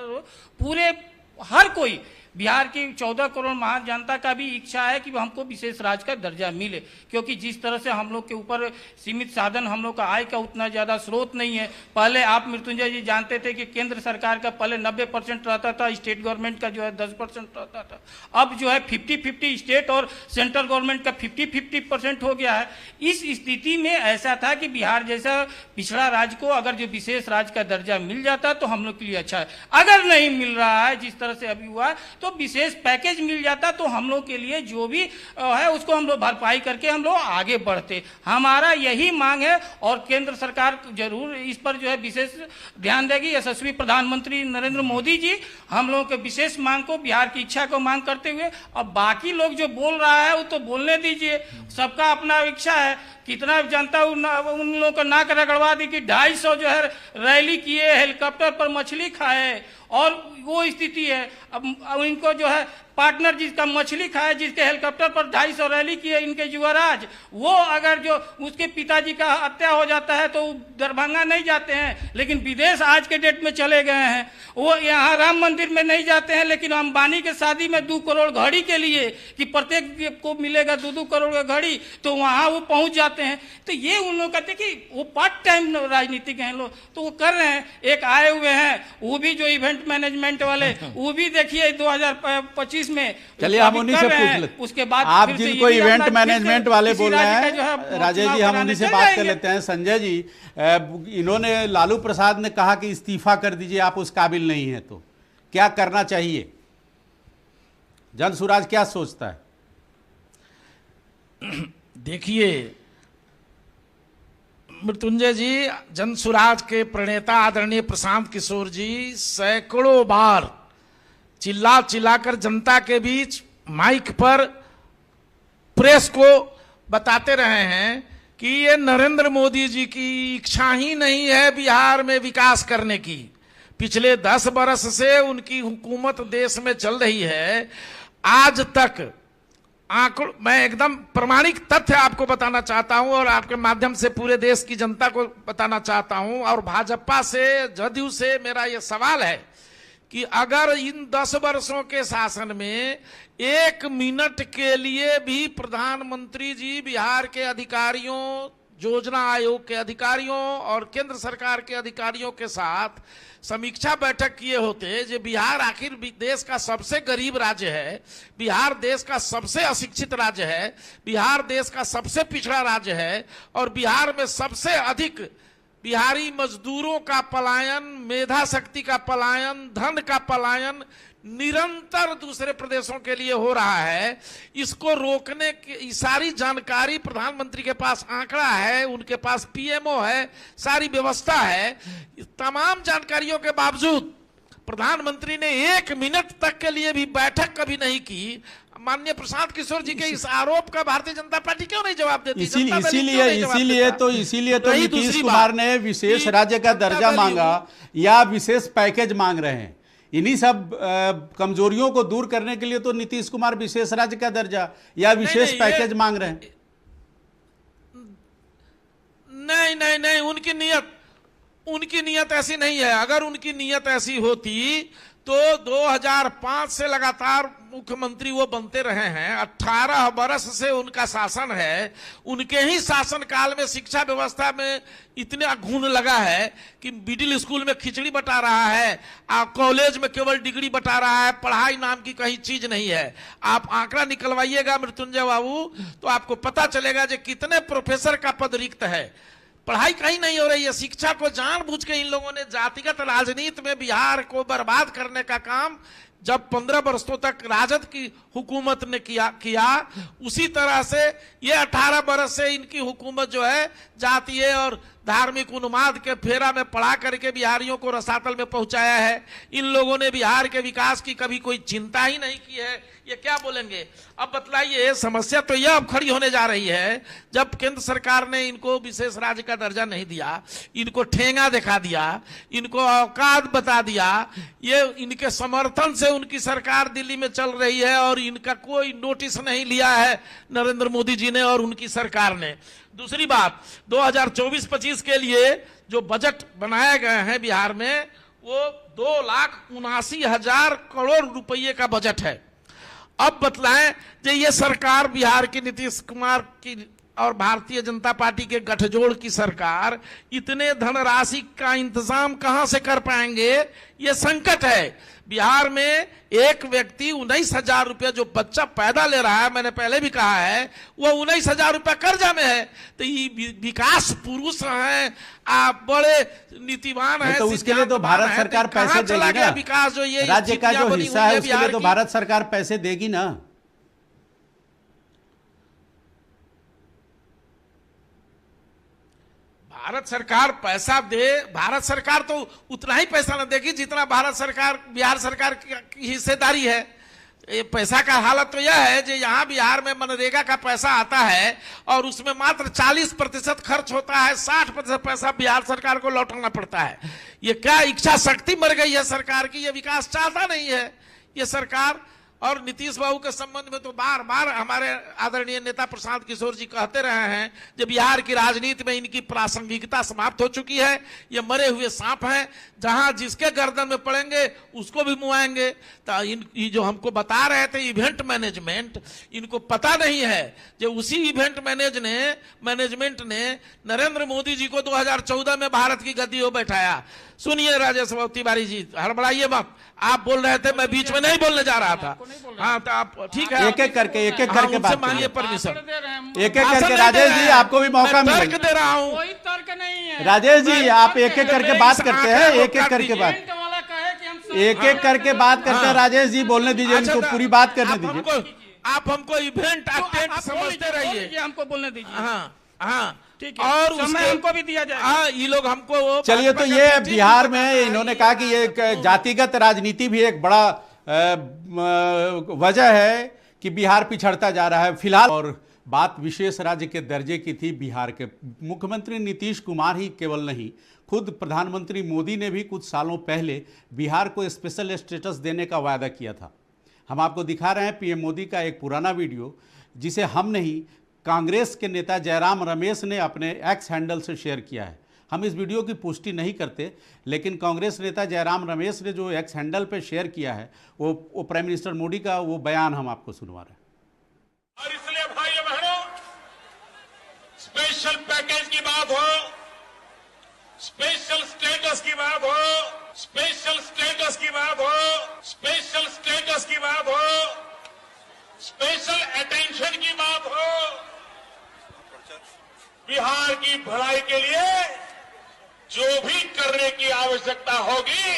पूरे हर कोई बिहार की 14 करोड़ महान जनता का भी इच्छा है कि हमको विशेष राज्य का दर्जा मिले, क्योंकि जिस तरह से हम लोग के ऊपर सीमित साधन, हम लोग का आय का उतना ज़्यादा स्रोत नहीं है। पहले आप मृत्युंजय जी जानते थे कि केंद्र सरकार का पहले 90% रहता था, स्टेट गवर्नमेंट का जो है 10% रहता था। अब जो है 50-50 स्टेट और सेंट्रल गवर्नमेंट का 50-50% हो गया है। इस स्थिति में ऐसा था कि बिहार जैसा पिछड़ा राज्य को अगर जो विशेष राज्य का दर्जा मिल जाता तो हम लोग के लिए अच्छा है। अगर नहीं मिल रहा है जिस तरह से अभी हुआ तो विशेष पैकेज मिल जाता तो हम लोग के लिए जो भी है उसको हम लोग भरपाई करके हम लोग आगे बढ़ते। हमारा यही मांग है और केंद्र सरकार जरूर इस पर जो है विशेष ध्यान देगी। यशस्वी प्रधानमंत्री नरेंद्र मोदी जी हम लोगों के विशेष मांग को, बिहार की इच्छा को मांग करते हुए, अब बाकी लोग जो बोल रहा है वो तो बोलने दीजिए, सबका अपना इच्छा है। कितना जनता उन लोगों को नाक रगड़वा दी कि 250 जो है रैली किए, हेलीकॉप्टर पर मछली खाए, और वो स्थिति है। अब इनको जो है पार्टनर जिसका मछली खाए, जिसके हेलीकॉप्टर पर 250 रैली की है इनके युवराज, वो अगर जो उसके पिताजी का हत्या हो जाता है तो दरभंगा नहीं जाते हैं, लेकिन विदेश आज के डेट में चले गए हैं। वो यहाँ राम मंदिर में नहीं जाते हैं, लेकिन अंबानी के शादी में 2 करोड़ घड़ी के लिए कि प्रत्येक को मिलेगा 2-2 करोड़ का घड़ी, तो वहाँ वो पहुँच जाते हैं। तो ये उन लोग कहते हैं कि वो पार्ट टाइम राजनीतिक हैं लोग, तो वो कर रहे हैं। एक आए हुए हैं वो भी जो इवेंट मैनेजमेंट वाले, वो भी देखिए 2025 में। चलिए हम उन्हीं से पूछ लेते, उसके बाद आप जिनको इवेंट मैनेजमेंट वाले बोल रहे हैं राजेश जी, हम उन्हीं से बात कर लेते हैं। संजय जी, इन्होंने लालू प्रसाद ने कहा कि इस्तीफा कर दीजिए, आप उस काबिल नहीं है, तो क्या करना चाहिए? जनसुराज क्या सोचता है? देखिए मृत्युंजय जी, जनसुराज के प्रणेता आदरणीय प्रशांत किशोर जी सैकड़ों बार चिल्ला चिल्लाकर जनता के बीच माइक पर प्रेस को बताते रहे हैं कि ये नरेंद्र मोदी जी की इच्छा ही नहीं है बिहार में विकास करने की। पिछले 10 बरस से उनकी हुकूमत देश में चल रही है। आज तक आंकड़, मैं एकदम प्रमाणिक तथ्य आपको बताना चाहता हूं और आपके माध्यम से पूरे देश की जनता को बताना चाहता हूं, और भाजपा से, जदयू से मेरा यह सवाल है कि अगर इन 10 वर्षों के शासन में 1 मिनट के लिए भी प्रधानमंत्री जी बिहार के अधिकारियों, योजना आयोग के अधिकारियों और केंद्र सरकार के अधिकारियों के साथ समीक्षा बैठक किए होते, जो बिहार आखिर देश का सबसे गरीब राज्य है, बिहार देश का सबसे अशिक्षित राज्य है, बिहार देश का सबसे पिछड़ा राज्य है, और बिहार में सबसे अधिक बिहारी मजदूरों का पलायन, मेधा शक्ति का पलायन, धन का पलायन निरंतर दूसरे प्रदेशों के लिए हो रहा है। इसको रोकने की सारी जानकारी प्रधानमंत्री के पास आंकड़ा है, उनके पास पीएमओ है, सारी व्यवस्था है। तमाम जानकारियों के बावजूद प्रधानमंत्री ने 1 मिनट तक के लिए भी बैठक कभी नहीं की। माननीय प्रशांत किशोर जी के इस आरोप का भारतीय जनता पार्टी क्यों नहीं जवाब देती? इसीलिए तो नीतीश कुमार ने विशेष राज्य का दर्जा मांगा या विशेष पैकेज मांग रहे हैं। इन्हीं सब कमजोरियों को दूर करने के लिए तो नीतीश कुमार विशेष राज्य का दर्जा या विशेष पैकेज मांग रहे हैं। नहीं, उनकी नीयत ऐसी नहीं है। अगर उनकी नीयत ऐसी होती तो 2005 से लगातार मुख्यमंत्री वो बनते रहे हैं। 18 बरस से उनका शासन है। उनके ही शासन काल में शिक्षा व्यवस्था में इतना घून लगा है कि मिडिल स्कूल में खिचड़ी बटा रहा है, कॉलेज में केवल डिग्री बटा रहा है, पढ़ाई नाम की कहीं चीज नहीं है। आप आंकड़ा निकलवाइएगा मृत्युंजय बाबू, तो आपको पता चलेगा कि कितने प्रोफेसर का पद रिक्त है। पढ़ाई कहीं नहीं हो रही है। शिक्षा को जानबूझ के इन लोगों ने जातिगत राजनीति में बिहार को बर्बाद करने का काम जब 15 वर्षों तक राजद की हुकूमत ने किया उसी तरह से ये 18 वर्ष से इनकी हुकूमत जो है जातीय और धार्मिक उन्माद के फेरा में पड़ा करके बिहारियों को रसातल में पहुंचाया है। इन लोगों ने बिहार के विकास की कभी कोई चिंता ही नहीं की है। ये क्या बोलेंगे? अब बतलाइए, समस्या तो यह अब खड़ी होने जा रही है जब केंद्र सरकार ने इनको विशेष राज्य का दर्जा नहीं दिया, इनको ठेंगा दिखा दिया, इनको औकात बता दिया। ये इनके समर्थन से उनकी सरकार दिल्ली में चल रही है और इनका कोई नोटिस नहीं लिया है नरेंद्र मोदी जी ने और उनकी सरकार ने। दूसरी बात, 2024-25 के लिए जो बजट बनाए गए हैं बिहार में वो 2,79,000 करोड़ रुपये का बजट है। अब बतलाएं कि ये सरकार बिहार की नीतीश कुमार की और भारतीय जनता पार्टी के गठजोड़ की सरकार इतने धनराशि का इंतजाम कहां से कर पाएंगे? ये संकट है। बिहार में एक व्यक्ति 19,000 रुपया जो बच्चा पैदा ले रहा है, मैंने पहले भी कहा है, वो 19,000 रुपया कर्जा में है। तो ये विकास पुरुष हैं, आप बड़े नीतिवान हैं, तो उसके लिए तो भारत सरकार पैसे देगी ना। विकास जो ये राज्य का जो हिस्सा है उसके लिए तो भारत सरकार पैसे देगी ना। भारत सरकार पैसा दे, भारत सरकार तो उतना ही पैसा न देगी जितना भारत सरकार बिहार सरकार की हिस्सेदारी है। ये पैसा का हालत तो यह है कि यहाँ बिहार में मनरेगा का पैसा आता है और उसमें मात्र 40% खर्च होता है, 60% पैसा बिहार सरकार को लौटाना पड़ता है। ये क्या इच्छा शक्ति मर गई है सरकार की? ये विकास चाहता नहीं है। ये सरकार और नीतीश बाबू के संबंध में तो बार बार हमारे आदरणीय नेता प्रशांत किशोर जी कहते रहे हैं कि बिहार की राजनीति में इनकी प्रासंगिकता समाप्त हो चुकी है, ये मरे हुए सांप हैं, जहां जिसके गर्दन में पड़ेंगे उसको भी मुआएंगे। तो ये जो हमको बता रहे थे इवेंट मैनेजमेंट, इनको पता नहीं है जो उसी इवेंट मैनेजमेंट ने नरेंद्र मोदी जी को 2014 में भारत की गद्दी पर बैठाया। सुनिए राजेश तिवारी जी, हड़बड़ाइए मत, आप बोल रहे थे, मैं बीच में नहीं बोलने जा रहा था। हाँ तो आप ठीक है, एक एक करके बात मांगिए परमिशन, एक एक करके। राजेश जी आपको भी मौका मिलेगा। तर्क दे रहा हूँ, कोई तर्क नहीं है। राजेश जी आप एक एक करके बात करते हैं, एक एक करके बात, एक एक करके बात करते हैं। राजेश जी बोलने दीजिए, इनको पूरी बात करने दीजिए। आप हमको इवेंट अटेंड समझते रहिए, हमको बोलने दीजिए। हाँ हाँ ठीक है, और समय हमको भी दिया जाए। हाँ ये लोग हमको चलिए, तो ये बिहार में इन्होंने कहा कि ये जातिगत राजनीति भी एक बड़ा वजह है कि बिहार पिछड़ता जा रहा है फिलहाल। और बात विशेष राज्य के दर्जे की थी। बिहार के मुख्यमंत्री नीतीश कुमार ही केवल नहीं, खुद प्रधानमंत्री मोदी ने भी कुछ सालों पहले बिहार को स्पेशल स्टेटस देने का वायदा किया था। हम आपको दिखा रहे हैं पीएम मोदी का एक पुराना वीडियो, जिसे हम नहीं, कांग्रेस के नेता जयराम रमेश ने अपने एक्स हैंडल से शेयर किया है। हम इस वीडियो की पुष्टि नहीं करते, लेकिन कांग्रेस नेता जयराम रमेश ने जो एक्स हैंडल पे शेयर किया है वो प्राइम मिनिस्टर मोदी का वो बयान हम आपको सुनवा रहे हैं। और इसलिए भाइयों बहनों, स्पेशल पैकेज की बात हो, स्पेशल स्टेटस की बात हो, स्पेशल स्टेटस की बात हो, स्पेशल स्टेटस की बात हो, स्पेशल अटेंशन की बात हो, बिहार की भलाई के लिए जो भी करने की आवश्यकता होगी,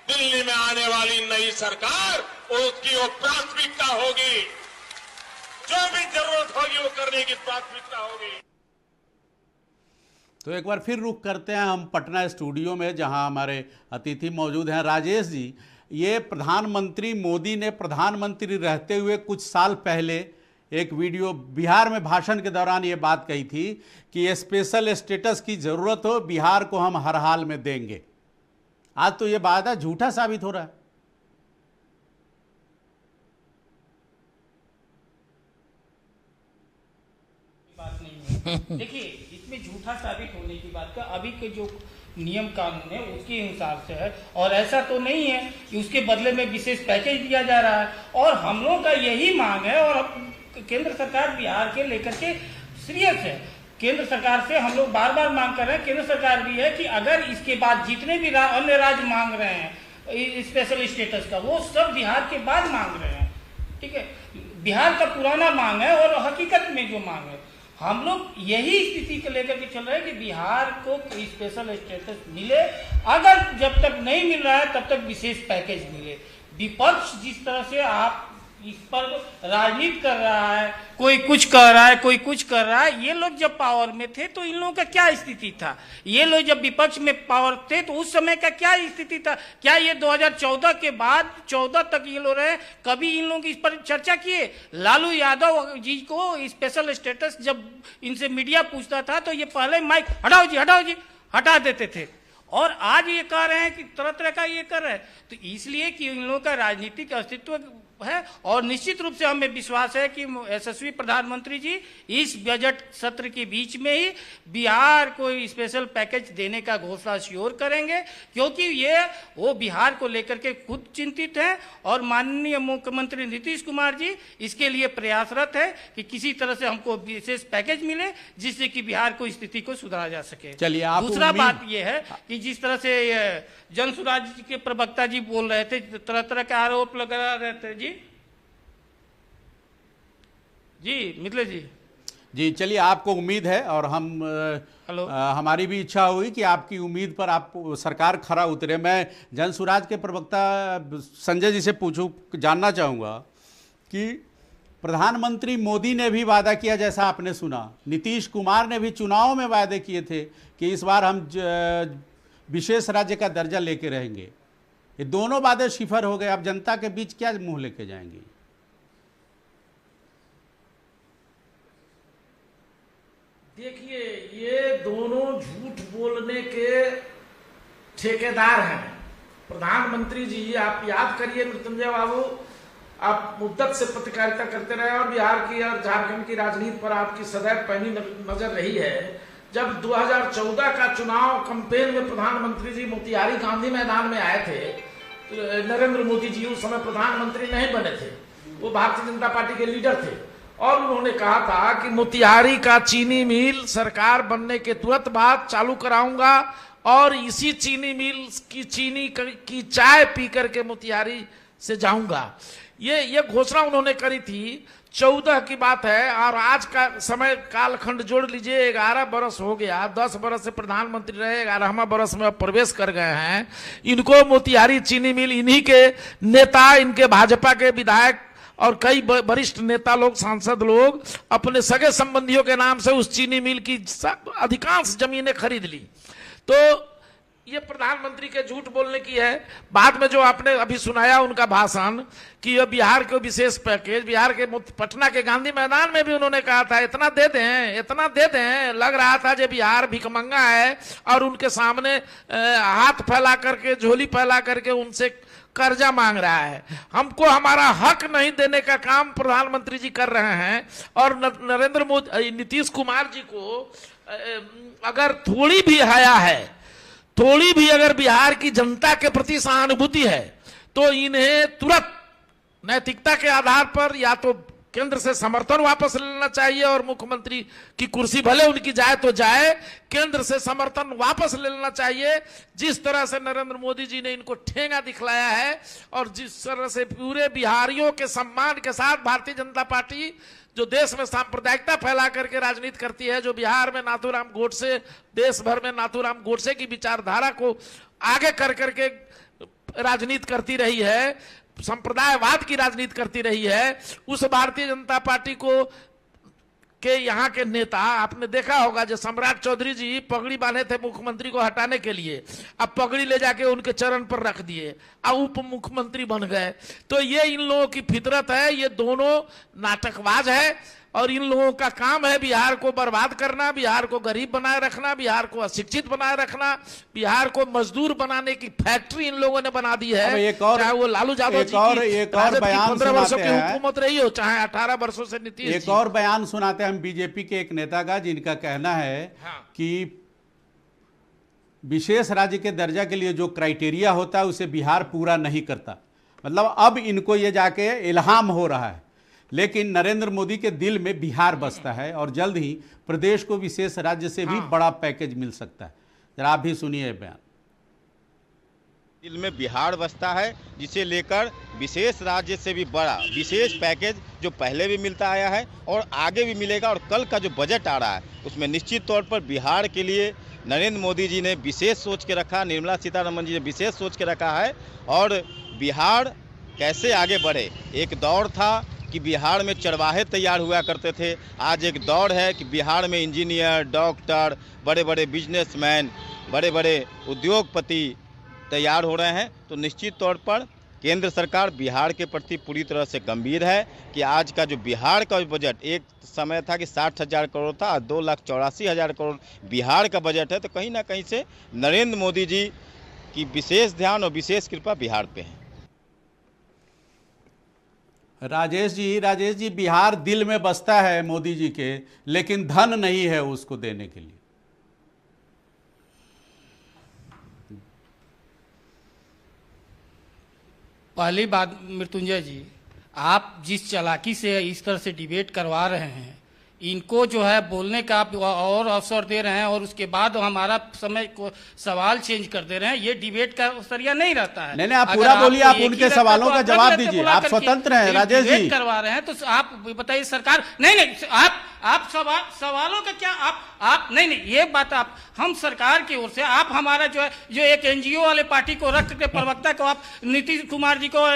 दिल्ली में आने वाली नई सरकार उसकी वो प्राथमिकता होगी। जो भी जरूरत होगी वो करने की प्राथमिकता होगी। तो एक बार फिर रुख करते हैं हम पटना स्टूडियो में, जहां हमारे अतिथि मौजूद हैं। राजेश जी, ये प्रधानमंत्री मोदी ने प्रधानमंत्री रहते हुए कुछ साल पहले एक वीडियो बिहार में भाषण के दौरान ये बात कही थी कि स्पेशल स्टेटस की जरूरत हो, बिहार को हम हर हाल में देंगे। आज तो ये वादा झूठा साबित हो रहा है। बात नहीं है। देखिए, इसमें झूठा साबित होने की बात का अभी के जो नियम कानून है उसके हिसाब से है, और ऐसा तो नहीं है कि उसके बदले में विशेष पैकेज दिया जा रहा है। और हम लोगों का यही मांग है, और केंद्र सरकार बिहार के लेकर के सीरियस है। केंद्र सरकार से हम लोग बार बार मांग कर रहे हैं, केंद्र सरकार भी है कि अगर इसके बाद जितने भी अन्य राज्य मांग रहे हैं स्पेशल स्टेटस का, वो सब बिहार के बाद मांग रहे हैं। ठीक है, बिहार का पुराना मांग है और हकीकत में जो मांग है, हम लोग यही स्थिति को लेकर के चल रहे हैं कि बिहार को स्पेशल स्टेटस मिले। अगर जब तक नहीं मिल रहा है तब तक विशेष पैकेज मिले। विपक्ष जिस तरह से आप इस पर राजनीति कर रहा है, कोई कुछ कर रहा है, कोई कुछ कर रहा है। ये लोग जब पावर में थे तो इन लोगों का क्या स्थिति था? ये लोग जब विपक्ष में पावर थे तो उस समय का क्या स्थिति था? क्या ये 2014 के बाद 14 तक ये लोग रहे? कभी इन लोग इस पर चर्चा किए? लालू यादव जी को स्पेशल स्टेटस जब इनसे मीडिया पूछता था तो ये पहले माइक हटाओ जी हटा देते थे। और आज ये कह रहे हैं कि तरह तरह का ये कर रहे हैं, तो इसलिए कि इन लोगों का राजनीतिक अस्तित्व है। और निश्चित रूप से हमें विश्वास है कि यशस्वी प्रधानमंत्री जी इस बजट सत्र के बीच में ही बिहार को स्पेशल पैकेज देने का घोषणा श्योर करेंगे, क्योंकि ये वो बिहार को लेकर के खुद चिंतित हैं और माननीय मुख्यमंत्री नीतीश कुमार जी इसके लिए प्रयासरत है कि किसी तरह से हमको विशेष पैकेज मिले जिससे कि बिहार को स्थिति को सुधारा जा सके। चलिए, दूसरा बात यह है कि जिस तरह से जन सुराज के प्रवक्ता जी बोल रहे थे, तरह तरह के आरोप लगा रहे थे जी मिथिलेश जी। चलिए, आपको उम्मीद है और हम हमारी भी इच्छा हुई कि आपकी उम्मीद पर आप सरकार खरा उतरे। मैं जन सुराज के प्रवक्ता संजय जी से जानना चाहूँगा कि प्रधानमंत्री मोदी ने भी वादा किया, जैसा आपने सुना, नीतीश कुमार ने भी चुनाव में वादे किए थे कि इस बार हम विशेष राज्य का दर्जा लेके रहेंगे। ये दोनों वादे सिफर हो गए। अब जनता के बीच क्या मुंह लेके जाएंगे? देखिए, ये दोनों झूठ बोलने के ठेकेदार हैं। प्रधानमंत्री जी, आप याद करिए मृत्युंजय बाबू, आप मुद्दत से पत्रकारिता करते रहे और बिहार की और झारखंड की राजनीति पर आपकी सदैव पैनी नजर रही है। जब 2014 का चुनाव कैंपेन में प्रधानमंत्री जी मोतिहारी गांधी मैदान में आए थे, नरेंद्र मोदी जी उस समय प्रधानमंत्री नहीं बने थे, वो भारतीय जनता पार्टी के लीडर थे, और उन्होंने कहा था कि मोतिहारी का चीनी मिल सरकार बनने के तुरंत बाद चालू कराऊंगा और इसी चीनी मिल की चीनी की चाय पी करके मोतिहारी से जाऊंगा। ये घोषणा उन्होंने करी थी। 14 की बात है और आज का समय कालखंड जोड़ लीजिए, 11 बरस हो गया, 10 बरस से प्रधानमंत्री रहे, 11वां बरस में प्रवेश कर गए हैं। इनको मोतिहारी चीनी मिल इन्हीं के नेता, इनके भाजपा के विधायक और कई वरिष्ठ नेता लोग, सांसद लोग अपने सगे संबंधियों के नाम से उस चीनी मिल की अधिकांश जमीनें खरीद ली। तो ये प्रधानमंत्री के झूठ बोलने की है। बाद में जो आपने अभी सुनाया उनका भाषण कि ये बिहार के विशेष पैकेज, बिहार के पटना के गांधी मैदान में भी उन्होंने कहा था इतना दे दें, इतना दे दें। लग रहा था कि बिहार भिखमंगा है और उनके सामने हाथ फैला करके, झोली फैला करके उनसे कर्जा मांग रहा है। हमको हमारा हक नहीं देने का काम प्रधानमंत्री जी कर रहे हैं। और नरेंद्र मोदी, नीतीश कुमार जी को अगर थोड़ी भी हया है, थोड़ी भी अगर बिहार की जनता के प्रति सहानुभूति है, तो इन्हें तुरंत नैतिकता के आधार पर या तो केंद्र से समर्थन वापस लेना चाहिए और मुख्यमंत्री की कुर्सी भले उनकी जाए तो जाए, केंद्र से समर्थन वापस ले लेना चाहिए। जिस तरह से नरेंद्र मोदी जी ने इनको ठेंगा दिखलाया है और जिस तरह से पूरे बिहारियों के सम्मान के साथ भारतीय जनता पार्टी जो देश में सांप्रदायिकता फैला करके राजनीति करती है, जो बिहार में नाथूराम गोडसे, देश भर में नाथूराम गोडसे की विचारधारा को आगे कर करके राजनीति करती रही है, संप्रदायवाद की राजनीति करती रही है, उस भारतीय जनता पार्टी को के यहाँ के नेता आपने देखा होगा, जो सम्राट चौधरी जी पगड़ी बांधे थे मुख्यमंत्री को हटाने के लिए, अब पगड़ी ले जाके उनके चरण पर रख दिए, अब उप मुख्यमंत्री बन गए। तो ये इन लोगों की फितरत है, ये दोनों नाटकबाज है और इन लोगों का काम है बिहार को बर्बाद करना, बिहार को गरीब बनाए रखना, बिहार को अशिक्षित बनाए रखना, बिहार को मजदूर बनाने की फैक्ट्री इन लोगों ने बना दी है। चाहे वो लालू यादव जी की 15 वर्षों की हुकूमत रही हो, चाहे 18 वर्षों से नीतीश जी। एक और बयान सुनाते हैं हम बीजेपी के एक नेता का, जिनका कहना है कि विशेष राज्य के दर्जा के लिए जो क्राइटेरिया होता है उसे बिहार पूरा नहीं करता। मतलब अब इनको ये जाके इल्हाम हो रहा है, लेकिन नरेंद्र मोदी के दिल में बिहार बसता है और जल्द ही प्रदेश को विशेष राज्य से भी बड़ा पैकेज मिल सकता है। जरा आप भी सुनिए बयान। दिल में बिहार बसता है, जिसे लेकर विशेष राज्य से भी बड़ा विशेष पैकेज जो पहले भी मिलता आया है और आगे भी मिलेगा। और कल का जो बजट आ रहा है उसमें निश्चित तौर पर बिहार के लिए नरेंद्र मोदी जी ने विशेष सोच के रखा, निर्मला सीतारमण जी ने विशेष सोच के रखा है। और बिहार कैसे आगे बढ़े, एक दौर था कि बिहार में चरवाहे तैयार हुआ करते थे, आज एक दौर है कि बिहार में इंजीनियर, डॉक्टर, बड़े बड़े बिजनेसमैन, बड़े बड़े उद्योगपति तैयार हो रहे हैं। तो निश्चित तौर पर केंद्र सरकार बिहार के प्रति पूरी तरह से गंभीर है कि आज का जो बिहार का बजट, एक समय था कि 60,000 करोड़ था, 2,84,000 करोड़ बिहार का बजट है। तो कहीं ना कहीं से नरेंद्र मोदी जी की विशेष ध्यान और विशेष कृपा बिहार पे है। राजेश जी, बिहार दिल में बसता है मोदी जी के, लेकिन धन नहीं है उसको देने के लिए। पहली बात मृत्युंजय जी, आप जिस चालाकी से इस तरह से डिबेट करवा रहे हैं, इनको जो है बोलने का आप और अवसर दे रहे हैं और उसके बाद हमारा समय को सवाल चेंज कर दे रहे हैं। ये डिबेट का सरिया नहीं रहता है। नहीं, आप पूरा बोलिए, आप उनके सवालों का जवाब दीजिए, आप स्वतंत्र हैं। राजेश जी करवा रहे हैं तो आप बताइए सरकार, नहीं आप सवालों का क्या, आप नहीं ये बात आप, हम सरकार की ओर से आप हमारा जो है, जो एक एनजीओ वाले पार्टी को रख के प्रवक्ता को आप नीतीश कुमार जी को,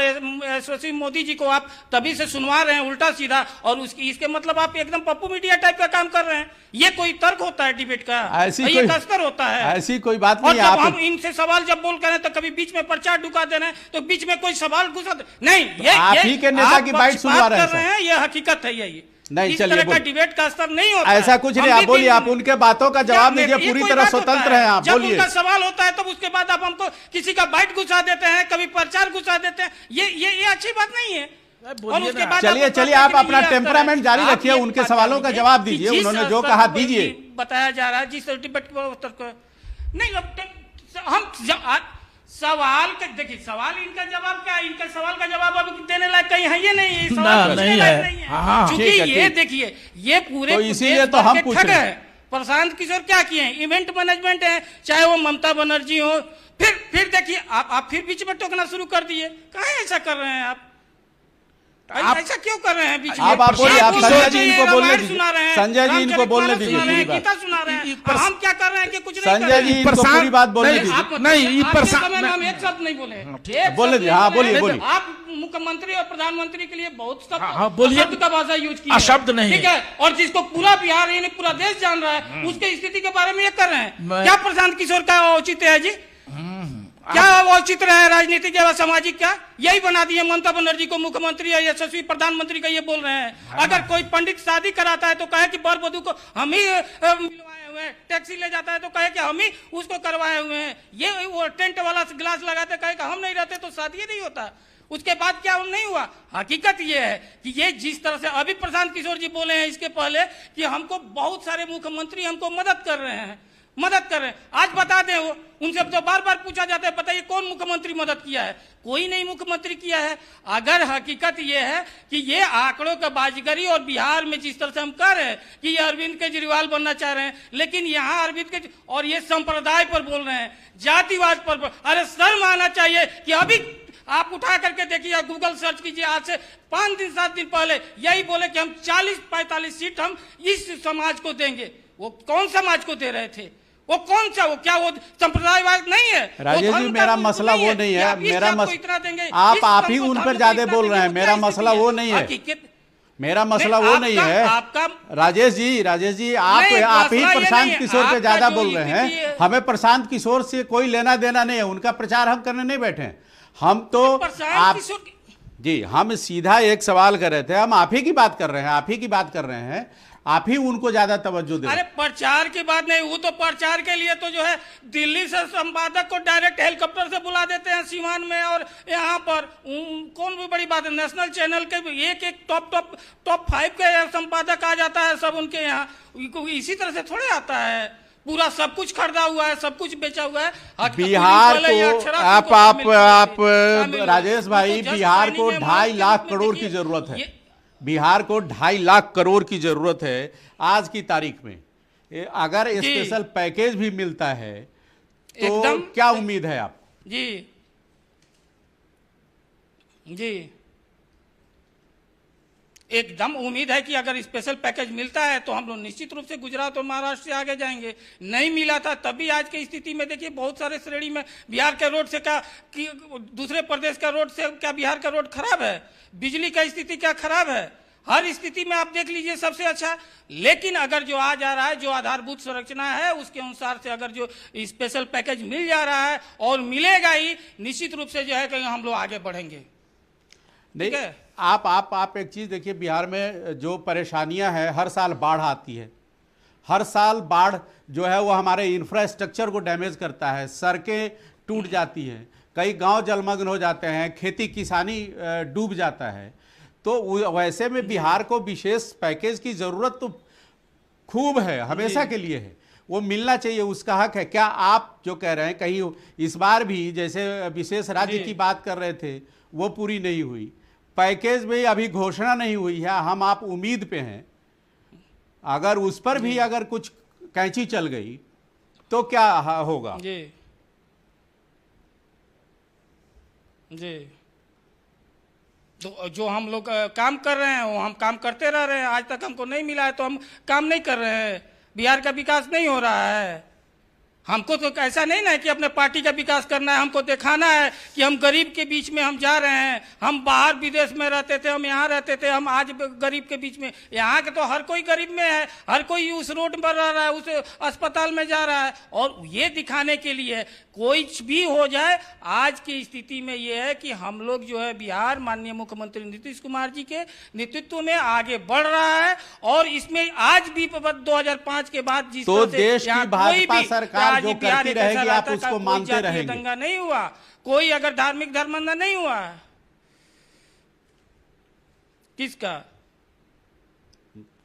यशस्वी मोदी जी को आप तभी से सुनवा रहे हैं उल्टा सीधा, और इसके मतलब आप एकदम पप्पू मीडिया टाइप का काम कर रहे हैं। ये कोई तर्क होता है डिबेट का? ये दस्तर होता है? ऐसी कोई बात नहीं। और हम इनसे सवाल जब बोल कर तो कभी बीच में प्रचार ढुका दे रहे हैं, तो बीच में कोई सवाल घुसा नहीं, ये के नेता की बाइट सुनवा रहे हैं, ये हकीकत है। ये नहीं, इस तरह का डिबेट का स्तर नहीं होता ऐसा कुछ नहीं। आप बोलिए, आप उनके बातों का जवाब दीजिए, पूरी तरह स्वतंत्र हैं आप, बोलिए। जब उनका सवाल होता है तब उसके बाद आप हमको किसी का बाइट घुसा देते हैं, कभी प्रचार घुसा देते हैं, ये अच्छी बात नहीं है। और उसके बाद चलिए चलिए, आप अपना टेम्परामेंट जारी रखिए, उनके सवालों का जवाब दीजिए, उन्होंने जो कहा दीजिए। बताया जा रहा है जिस डिबेट को नहीं, हम सवाल का देखिए, सवाल इनका जवाब क्या है, इनका सवाल का जवाब अभी देने लायक कहीं है ये नहीं, सवाल नहीं है, क्योंकि ये देखिए ये पूरे इसीलिए तो हम पूछ रहे हैं प्रशांत किशोर क्या किए हैं, इवेंट मैनेजमेंट है, चाहे वो ममता बनर्जी हो, फिर देखिए आप फिर बीच में टोकना शुरू कर दिए, कहाँ ऐसा कर रहे हैं आप ऐसा क्यों कर रहे हैं बीच में? आप बोलिए, आप संजय जी इनको बोलने दीजिए, संजय जी इनको बोलने दीजिए, गीता सुना रहे हैं, हम क्या कर रहे हैं कि कुछ नहीं संजय जी इनको पूरी बात बोलने दीजिए। नहीं, हम एक शब्द नहीं बोले, बोलने दीजिए, हाँ बोलिए बोलिए। आप मुख्यमंत्री और प्रधानमंत्री के लिए बहुत शब्द का भाषा यूज किया, शब्द नहीं, ठीक है, और जिसको पूरा बिहार यानी पूरा देश जान रहा है उसके स्थिति के बारे में ये कर रहे हैं, क्या प्रशांत किशोर का औचित्य है जी? क्या औचित्य है राजनीतिक या सामाजिक? क्या यही बना दिए ममता बनर्जी को मुख्यमंत्री या यशस्वी प्रधानमंत्री का ये बोल रहे हैं। अगर कोई पंडित शादी कराता है तो कहे कि वर वधू को हम ही मिलवाए हुए हैं, टैक्सी ले जाता है तो कहे कि हम ही उसको करवाए हुए हैं, ये वो टेंट वाला ग्लास लगाते कहे कि हम नहीं रहते तो शादी नहीं होता। उसके बाद क्या नहीं हुआ? हकीकत ये है कि ये जिस तरह से अभी प्रशांत किशोर जी बोले हैं इसके पहले कि हमको बहुत सारे मुख्यमंत्री हमको मदद कर रहे हैं। आज बता दें, वो उनसे तो बार बार पूछा जाता है बताइए कौन मुख्यमंत्री मदद किया है? कोई नहीं मुख्यमंत्री किया है। अगर हकीकत ये है कि ये आंकड़ों का बाजीगरी और बिहार में जिस तरह से हम कर रहे हैं कि ये अरविंद केजरीवाल बनना चाह रहे हैं, लेकिन यहाँ अरविंद के और ये संप्रदाय पर बोल रहे हैं, जातिवाद पर। अरे शर्म आना चाहिए कि अभी आप उठा करके देखिए, गूगल सर्च कीजिए, आज से 5 दिन 7 दिन पहले यही बोले कि हम 40-45 सीट हम इस समाज को देंगे। वो कौन समाज को दे रहे थे? वो कौन सा? वो क्या वो संप्रदायवाद नहीं है? राजेश जी, मेरा मसला वो नहीं है, मेरा आप ही उन पर ज्यादा बोल रहे हैं। मेरा मसला वो नहीं है, मेरा मसला वो नहीं है राजेश जी, आप ही प्रशांत किशोर पे ज्यादा बोल रहे हैं। हमें प्रशांत किशोर से कोई लेना देना नहीं है, उनका प्रचार हम करने नहीं बैठे हैं। हम तो आप जी, हम सीधा एक सवाल कर रहे थे, हम आप ही की बात कर रहे हैं, आप ही उनको ज्यादा तवज्जो दे। अरे प्रचार की बात नहीं, वो तो प्रचार के लिए तो जो है दिल्ली से संपादक को डायरेक्ट हेलीकॉप्टर से बुला देते हैं सीवान में, और यहाँ पर कौन भी बड़ी बात है, नेशनल चैनल के एक टॉप 5 के संपादक आ जाता है सब उनके यहाँ। इसी तरह से थोड़े आता है, पूरा सब कुछ खरीदा हुआ है, सब कुछ बेचा हुआ है। बिहार को आप राजेश भाई, बिहार को 2.5 लाख करोड़ की जरूरत है, बिहार को 2.5 लाख करोड़ की जरूरत है आज की तारीख में। अगर स्पेशल पैकेज भी मिलता है तो क्या उम्मीद है आप? जी एकदम उम्मीद है कि अगर स्पेशल पैकेज मिलता है तो हम लोग निश्चित रूप से गुजरात और महाराष्ट्र से आगे जाएंगे। नहीं मिला था तब भी आज की स्थिति में देखिए बहुत सारे श्रेणी में बिहार के रोड से क्या कि दूसरे प्रदेश का रोड से क्या बिहार का रोड खराब है? बिजली का स्थिति क्या खराब है? हर स्थिति में आप देख लीजिए सबसे अच्छा। लेकिन अगर जो आ जा रहा है, जो आधारभूत संरचना है उसके अनुसार से अगर जो स्पेशल पैकेज मिल जा रहा है और मिलेगा ही, निश्चित रूप से जो है कि हम लोग आगे बढ़ेंगे। ठीक है, आप एक चीज देखिए, बिहार में जो परेशानियां हैं, हर साल बाढ़ आती है, हर साल बाढ़ जो है वो हमारे इंफ्रास्ट्रक्चर को डैमेज करता है, सड़कें टूट जाती हैं, कई गांव जलमग्न हो जाते हैं, खेती किसानी डूब जाता है। तो वैसे में बिहार को विशेष पैकेज की जरूरत तो खूब है, हमेशा के लिए है, वो मिलना चाहिए, उसका हक है। क्या आप जो कह रहे हैं कहीं इस बार भी जैसे विशेष राज्य की बात कर रहे थे वो पूरी नहीं हुई, पैकेज में अभी घोषणा नहीं हुई है, हम आप उम्मीद पे हैं, अगर उस पर भी अगर कुछ कैंची चल गई तो क्या होगा? जी तो जो हम लोग काम कर रहे हैं वो हम काम करते रह रहे हैं, आज तक हमको नहीं मिला है तो हम काम नहीं कर रहे हैं। बिहार का विकास नहीं हो रहा है। हमको तो ऐसा नहीं ना कि अपने पार्टी का विकास करना है, हमको दिखाना है कि हम गरीब के बीच में हम जा रहे हैं। हम बाहर विदेश में रहते थे, हम यहाँ रहते थे, हम आज गरीब के बीच में, यहाँ के तो हर कोई गरीब में है, हर कोई उस रोड पर रह रहा है, उस अस्पताल में जा रहा है। और ये दिखाने के लिए कोई भी हो जाए, आज की स्थिति में ये है कि हम लोग जो है बिहार माननीय मुख्यमंत्री नीतीश कुमार जी के नेतृत्व में आगे बढ़ रहा है। और इसमें आज भी 2005 के बाद जिस तो देश की भाजपा सरकार जो करती रहेगी आप उसको मानते रहेंगे। दंगा नहीं हुआ, कोई अगर धार्मिक धर्मांधा नहीं हुआ, किसका?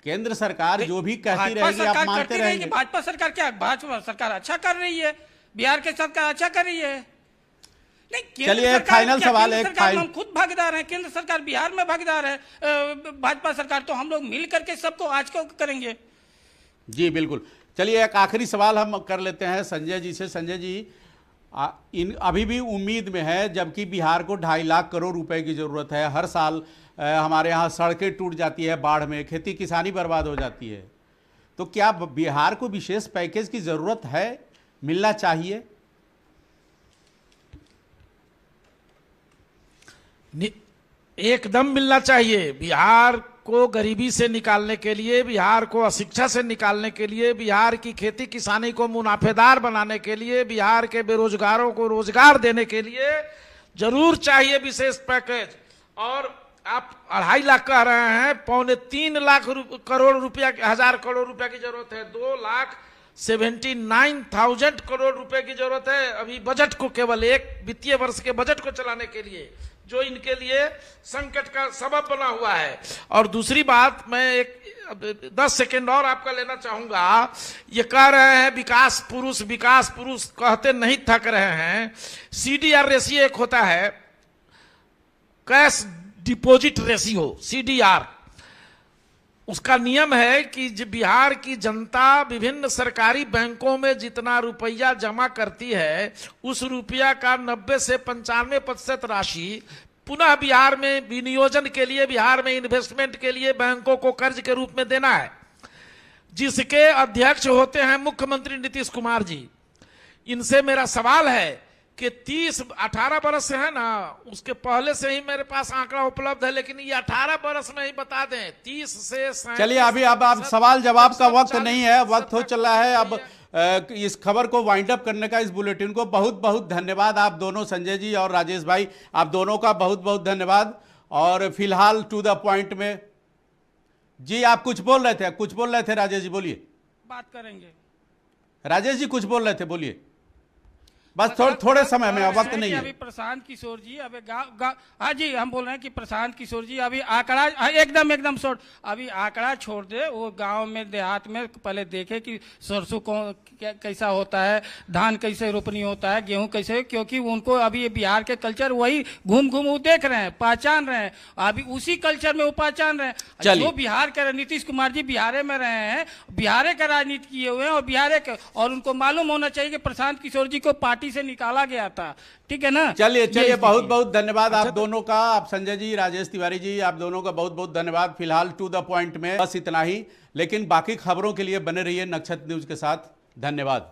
केंद्र सरकार जो भी कहती रहेगी आप मानते रहेंगे? भाजपा सरकार क्या, भाजपा सरकार अच्छा कर रही है, बिहार के सरकार अच्छा कर रही है। नहीं, चलिए एक फाइनल सवाल, एक हम खुद भागीदार हैं, केंद्र सरकार बिहार में भागीदार है, भाजपा सरकार, तो हम लोग मिल करके सबको आज को करेंगे। जी बिल्कुल। चलिए एक आखिरी सवाल हम कर लेते हैं संजय जी से। संजय जी, अभी भी उम्मीद में है, जबकि बिहार को 2.5 लाख करोड़ रुपए की जरूरत है। हर साल हमारे यहाँ सड़कें टूट जाती है बाढ़ में, खेती किसानी बर्बाद हो जाती है, तो क्या बिहार को विशेष पैकेज की जरूरत है, मिलना चाहिए? एकदम मिलना चाहिए। बिहार को गरीबी से निकालने के लिए, बिहार को अशिक्षा से निकालने के लिए, बिहार की खेती किसानी को मुनाफेदार बनाने के लिए, बिहार के बेरोजगारों को रोजगार देने के लिए जरूर चाहिए विशेष पैकेज। और आप 2.5 लाख कह रहे हैं, 2.25 लाख करोड़ रुपया, 1000 करोड़ रुपया की जरूरत है। 2,79,000 करोड़ रुपए की जरूरत है अभी बजट को, केवल एक वित्तीय वर्ष के बजट को चलाने के लिए, जो इनके लिए संकट का सबब बना हुआ है। और दूसरी बात, मैं एक 10 सेकेंड और आपका लेना चाहूंगा। ये कह रहे हैं विकास पुरुष कहते नहीं थक रहे हैं। CDR रेशियो एक होता है, कैश डिपॉजिट रेशियो, CDR। उसका नियम है कि बिहार की जनता विभिन्न सरकारी बैंकों में जितना रुपया जमा करती है, उस रुपया का 90 से 95% राशि पुनः बिहार में विनियोजन के लिए, बिहार में इन्वेस्टमेंट के लिए बैंकों को कर्ज के रूप में देना है, जिसके अध्यक्ष होते हैं मुख्यमंत्री नीतीश कुमार जी। इनसे मेरा सवाल है कि 18 बरस से है ना, उसके पहले से ही मेरे पास आंकड़ा उपलब्ध है, लेकिन ये 18 बरस में ही बता दें 30 से। चलिए अभी अब सवाल जवाब का वक्त नहीं है, वक्त हो चला है। अब इस खबर को वाइंड अप करने का, इस बुलेटिन को बहुत बहुत धन्यवाद आप दोनों, संजय जी और राजेश भाई, आप दोनों का बहुत बहुत धन्यवाद। और फिलहाल टू द पॉइंट में जी आप कुछ बोल रहे थे, राजेश जी बोलिए। बात करेंगे, राजेश जी कुछ बोल रहे थे, बोलिए। बस थोड़े समय में, वक्त नहीं है। अभी प्रशांत किशोर जी, अभी हाँ जी, हम बोल रहे हैं कि प्रशांत किशोर जी अभी आंकड़ा एकदम शॉर्ट, अभी आंकड़ा छोड़ दे। वो गांव में देहात में पहले देखे कि सरसों कैसा होता है, धान कैसे रोपनी होता है, गेहूं कैसे, क्योंकि उनको अभी बिहार के कल्चर वही घूम वो देख रहे हैं, पहचान रहे हैं, अभी उसी कल्चर में वो पहचान रहे हैं। जो बिहार के नीतीश कुमार जी बिहार में रहे हैं, बिहार का राजनीति किए हुए हैं, और बिहार के, और उनको मालूम होना चाहिए कि प्रशांत किशोर जी को पार्टी से निकाला गया था। ठीक है ना? चलिए बहुत बहुत धन्यवाद आप दोनों का, आप संजय जी, राजेश तिवारी जी, आप दोनों का बहुत बहुत धन्यवाद। फिलहाल टू द पॉइंट में बस इतना ही, लेकिन बाकी खबरों के लिए बने रहिए नक्षत्र न्यूज के साथ। धन्यवाद।